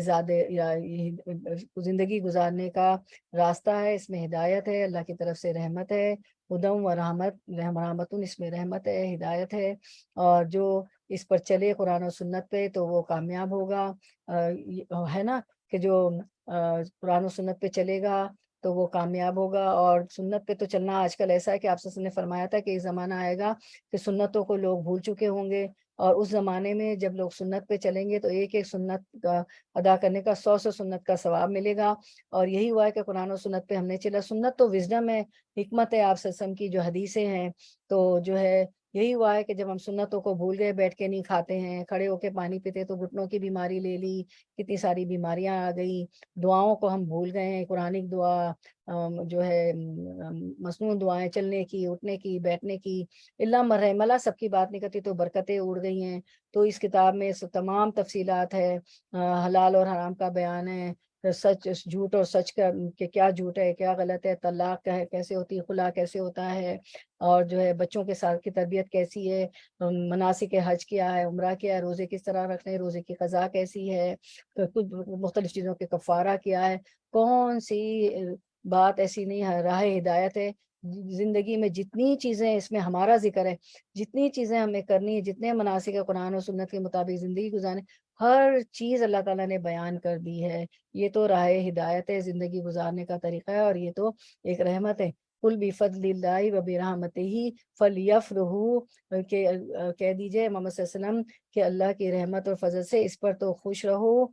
زندگی گزارنے کا راستہ ہے، اس میں ہدایت ہے، اللہ کی طرف سے رحمت ہے، ہدم و رحمت، اس میں رحمت ہے، ہدایت ہے، اور جو اس پر چلے قرآن و سنت پہ تو وہ کامیاب ہوگا۔ ہے نا کہ جو قرآن و سنت پہ چلے گا تو وہ کامیاب ہوگا، اور سنت پہ تو چلنا آج کل ایسا ہے کہ آپ سے نے فرمایا تھا کہ ایک زمانہ آئے گا کہ سنتوں کو لوگ بھول چکے ہوں گے، اور اس زمانے میں جب لوگ سنت پہ چلیں گے تو ایک ایک سنت کا ادا کرنے کا 100 سنت کا ثواب ملے گا، اور یہی ہوا ہے کہ قرآن و سنت پہ ہم نے چلا۔ سنت تو وزڈم ہے، حکمت ہے آپ وسلم کی جو حدیثیں ہیں، تو جو ہے یہی ہوا ہے کہ جب ہم سنتوں کو بھول گئے، بیٹھ کے نہیں کھاتے ہیں، کھڑے ہو کے پانی پیتے تو گھٹنوں کی بیماری لے لی، کتنی ساری بیماریاں آ گئی، دعاؤں کو ہم بھول گئے ہیں، قرآنک دعا جو ہے مصنون دعائیں، چلنے کی، اٹھنے کی، بیٹھنے کی، اللہ مرحم اللہ سب کی بات نہیں کرتی تو برکتیں اڑ گئی ہیں۔ تو اس کتاب میں تمام تفصیلات ہے، حلال اور حرام کا بیان ہے، سچ جھوٹ اور سچ کا کہ کیا جھوٹ ہے، کیا غلط ہے، طلاق کیسے ہوتی ہے، خلا کیسے ہوتا ہے، اور جو ہے بچوں کے ساتھ کی تربیت کیسی ہے، مناسک حج کیا ہے، عمرہ کیا ہے، روزے کس طرح رکھنے، روزے کی قضا کیسی ہے، کچھ مختلف چیزوں کے کفارہ کیا ہے، کون سی بات ایسی نہیں ہے، راہ ہدایت ہے۔ زندگی میں جتنی چیزیں اس میں ہمارا ذکر ہے، جتنی چیزیں ہمیں کرنی ہے، جتنے مناسک قرآن و سنت کے مطابق زندگی گزارنے، ہر چیز اللہ تعالیٰ نے بیان کر دی ہے۔ یہ تو راہ ہدایت ہے، زندگی گزارنے کا طریقہ ہے، اور یہ تو ایک رحمت ہے۔ قل بفضل اللہ و برحمتہ فلیفرحوا، کہ کہہ دیجئے محمد صلی اللہ علیہ وسلم کہ اللہ کی رحمت اور فضل سے اس پر تو خوش رہو،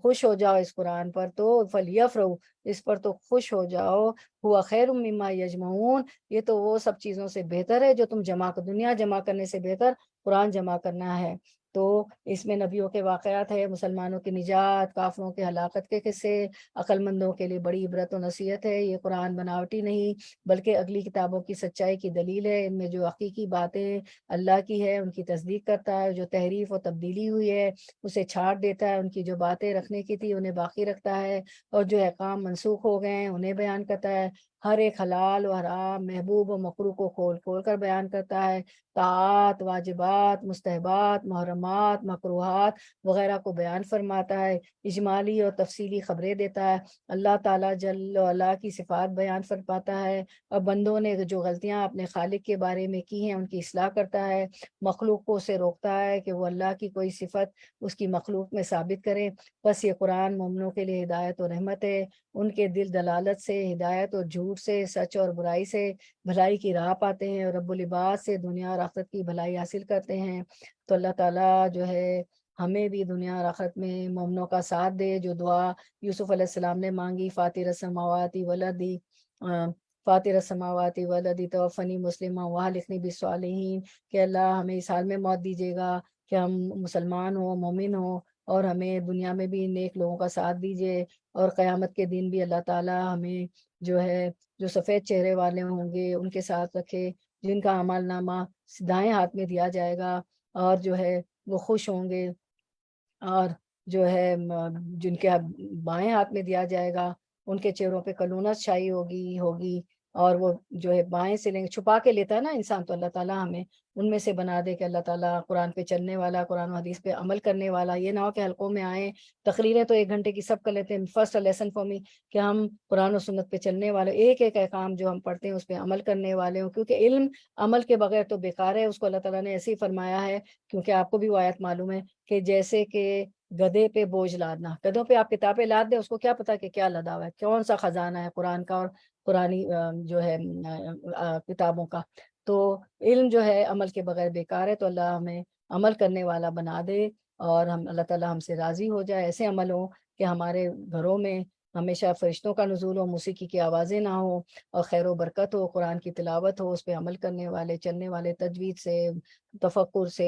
خوش ہو جاؤ، اس قرآن پر تو فلیفرحوا، اس پر تو خوش ہو جاؤ، ہوا خیر مما یجمعون، یہ تو وہ سب چیزوں سے بہتر ہے جو تم دنیا جمع کرنے سے بہتر قرآن جمع کرنا ہے۔ تو اس میں نبیوں کے واقعات ہے، مسلمانوں کی نجات، کافروں کے ہلاکت کے قصے، عقل مندوں کے لیے بڑی عبرت و نصیحت ہے۔ یہ قرآن بناوٹی نہیں بلکہ اگلی کتابوں کی سچائی کی دلیل ہے، ان میں جو حقیقی باتیں اللہ کی ہے ان کی تصدیق کرتا ہے، جو تحریف و تبدیلی ہوئی ہے اسے چھاٹ دیتا ہے، ان کی جو باتیں رکھنے کی تھی انہیں باقی رکھتا ہے، اور جو احکام منسوخ ہو گئے ہیں انہیں بیان کرتا ہے، ہر ایک حلال و حرام، محبوب و مکروہ کو کھول کھول کر بیان کرتا ہے، طاعات، واجبات، مستحبات، محرمات، مکروہات وغیرہ کو بیان فرماتا ہے، اجمالی اور تفصیلی خبریں دیتا ہے، اللہ تعالیٰ جل وعلا کی صفات بیان فرماتا ہے، اور بندوں نے جو غلطیاں اپنے خالق کے بارے میں کی ہیں ان کی اصلاح کرتا ہے، مخلوق کو اسے روکتا ہے کہ وہ اللہ کی کوئی صفت اس کی مخلوق میں ثابت کرے۔ بس یہ قرآن مومنوں کے لیے ہدایت و رحمت ہے، ان کے دل دلالت سے، ہدایت اور جھوٹ سے، سچ اور برائی سے بھلائی کی راہ پاتے ہیں، اور رب العباد سے دنیا اور آخرت کی بھلائی حاصل کرتے ہیں۔ تو اللہ تعالیٰ جو ہے ہمیں بھی دنیا اور آخرت میں مومنوں کا ساتھ دے، جو دعا یوسف علیہ السلام نے مانگی، فاطر السماوات والارض، فاطر السماوات والارض توفنی مسلمہ والحقنی بالصالحین، کہ اللہ ہمیں اس حال میں موت دیجیے گا کہ ہم مسلمان ہوں، مومن ہوں، اور ہمیں دنیا میں بھی نیک لوگوں کا ساتھ دیجیے، اور قیامت کے دن بھی اللہ تعالیٰ ہمیں جو ہے جو سفید چہرے والے ہوں گے ان کے ساتھ رکھے، جن کا اعمال نامہ دائیں ہاتھ میں دیا جائے گا، اور جو ہے وہ خوش ہوں گے، اور جو ہے جن کے بائیں ہاتھ میں دیا جائے گا ان کے چہروں پہ کلونت چھائی ہوگی، اور وہ جو ہے بائیں سے لیں گے، چھپا کے لیتا ہے نا انسان، تو اللہ تعالیٰ ہمیں ان میں سے بنا دے کہ اللہ تعالیٰ قرآن پہ چلنے والا، قرآن و حدیث پہ عمل کرنے والا، یہ نہ ہو کہ حلقوں میں آئیں، تقریریں تو 1 گھنٹے کی سب کر لیتے ہیں، فرسٹ لیسن فار می، کہ ہم قرآن و سنت پہ چلنے والے، ایک ایک احکام جو ہم پڑھتے ہیں اس پہ عمل کرنے والے ہوں، کیونکہ علم عمل کے بغیر تو بیکار ہے، اس کو اللہ تعالیٰ نے ایسے ہی فرمایا ہے، کیونکہ آپ کو بھی وہ آیت معلوم ہے کہ جیسے کہ گدھے پہ بوجھ لادنا، گدھوں پہ آپ کتابیں لاد دیں، اس کو کیا پتا کہ کیا لدا ہوا ہے، کون سا خزانہ ہے قرآن کا اور قرآنی جو ہے کتابوں کا، تو علم جو ہے عمل کے بغیر بیکار ہے، تو اللہ ہمیں عمل کرنے والا بنا دے، اور ہم اللہ تعالیٰ ہم سے راضی ہو جائے، ایسے عمل ہوں کہ ہمارے گھروں میں ہمیشہ فرشتوں کا نزول ہو، موسیقی کی آوازیں نہ ہوں، اور خیر و برکت ہو، قرآن کی تلاوت ہو، اس پہ عمل کرنے والے، چلنے والے، تجوید سے، تفکر سے،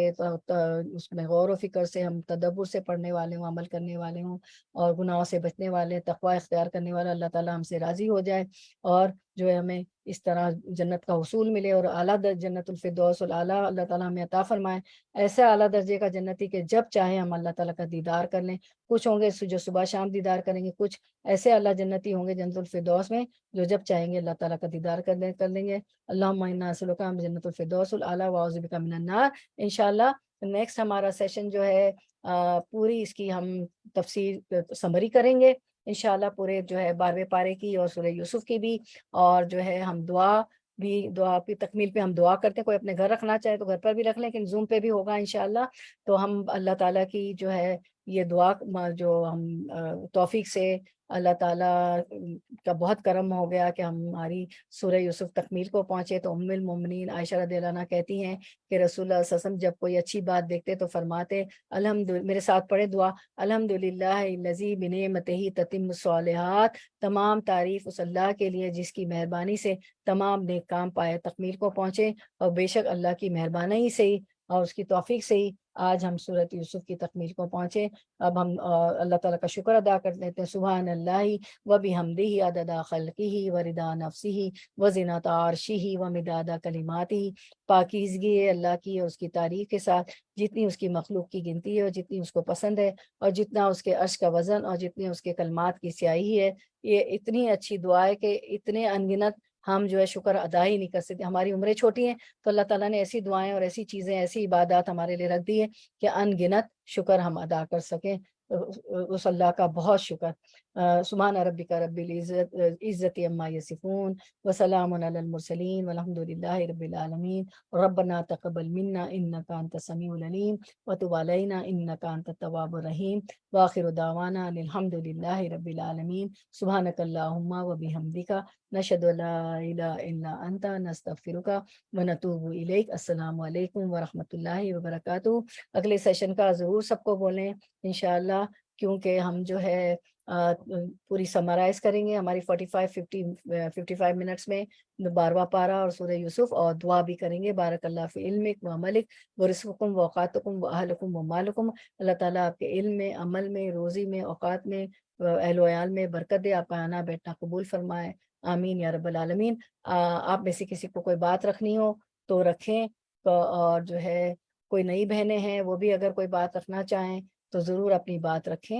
اس میں غور و فکر سے، ہم تدبر سے پڑھنے والے ہوں، عمل کرنے والے ہوں، اور گناہوں سے بچنے والے، تقوی اختیار کرنے والے، اللہ تعالیٰ ہم سے راضی ہو جائے، اور جو ہے ہمیں اس طرح جنت کا حصول ملے، اور اعلیٰ جنت الفردوس الاعلیٰ اللہ تعالیٰ ہمیں عطا فرمائے، ایسے اعلیٰ درجے کا جنتی کہ جب چاہیں ہم اللہ تعالیٰ کا دیدار کر لیں۔ کچھ ہوں گے جو صبح شام دیدار کریں گے، کچھ ایسے اللہ جنتی ہوں گے جنت الفردوس میں جو جب چاہیں گے اللہ تعالیٰ کا دیدار کر لیں گے۔ اللہم انا نسألک جنت الفردوس الاعلیٰ واعوذ بک من النار۔ انشاءاللہ نیکسٹ ہمارا سیشن جو ہے پوری اس کی ہم تفسیر سمری کریں گے انشاءاللہ، پورے جو ہے 12ویں پارے کی اور سورہ یوسف کی بھی، اور جو ہے ہم دعا کی تکمیل پہ ہم دعا کرتے ہیں، کوئی اپنے گھر رکھنا چاہے تو گھر پر بھی رکھ لیں، لیکن زوم پہ بھی ہوگا انشاءاللہ۔ تو ہم اللہ تعالیٰ کی جو ہے یہ دعا جو ہم توفیق سے اللہ تعالیٰ کا بہت کرم ہو گیا کہ ہماری سورہ یوسف تکمیل کو پہنچے، تو ام المومنین عائشہ رضی اللہ عنہا کہتی ہیں کہ رسول اللہ صلی اللہ علیہ وسلم جب کوئی اچھی بات دیکھتے تو فرماتے میرے ساتھ پڑھے دعا، الحمدللہ الذی بنعمتہ تتم الصالحات، تمام تعریف اس اللہ کے لیے جس کی مہربانی سے تمام نیک کام پائے تکمیل کو پہنچے، اور بے شک اللہ کی مہربانی سے ہی اور اس کی توفیق سے ہی آج ہم سورۃ یوسف کی تکمیل کو پہنچے۔ اب ہم اللہ تعالیٰ کا شکر ادا کر لیتے ہیں، سبحان اللہ وبحمدہ عدد خلقہ ورضا نفسہ وزنۃ عرشہ ومداد کلماتہ۔ پاکیزگی ہے اللہ کی اور اس کی تعریف کے ساتھ جتنی اس کی مخلوق کی گنتی ہے اور جتنی اس کو پسند ہے، اور جتنا اس کے عرش کا وزن اور جتنی اس کے کلمات کی سیاہی ہے، یہ اتنی اچھی دعا ہے کہ اتنے انگنت ہم جو ہے شکر ادا ہی نہیں کر سکتے۔ ہماری عمریں چھوٹی ہیں تو اللہ تعالیٰ نے ایسی دعائیں اور ایسی چیزیں، ایسی عبادات ہمارے لیے رکھ دی ہے کہ ان گنت شکر ہم ادا کر سکیں۔ اس اللہ کا بہت شکر۔ سبحان ربک رب العزت عما یصفون وسلام علی المرسلین والحمد للہ رب العالمین۔ ربنا تقبل منا انک انت السمیع العلیم وتب علینا انک انت التواب الرحیم، وآخر دعوانا ان الحمد للہ رب العالمین۔ سبحانک اللہم وبحمدک نشہد ان لا الہ الا انت نستغفرک ونتوب الیک۔ السلام علیکم ورحمۃ اللہ وبرکاتہ۔ اگلے سیشن کا ضرور سب کو بولیں انشاءاللہ، کیونکہ ہم جو ہے پوری سمرائز کریں گے ہماری 55 منٹس میں 12واں پارہ اور سورہ یوسف، اور دعا بھی کریں گے بارک اللہ فی علمک و عملک و رزقکم و اوقاتکم و اہلکم و مالکم۔ اللہ تعالیٰ آپ کے علم میں، عمل میں، روزی میں، اوقات میں، اہل و عیال میں برکت دے، آپ کا آنا بیٹھنا قبول فرمائے، آمین یا رب العالمین۔ آپ میں سے کسی کو کوئی بات رکھنی ہو تو رکھیں، اور جو ہے کوئی نئی بہنیں ہیں وہ بھی اگر کوئی بات رکھنا چاہیں تو ضرور اپنی بات رکھیں۔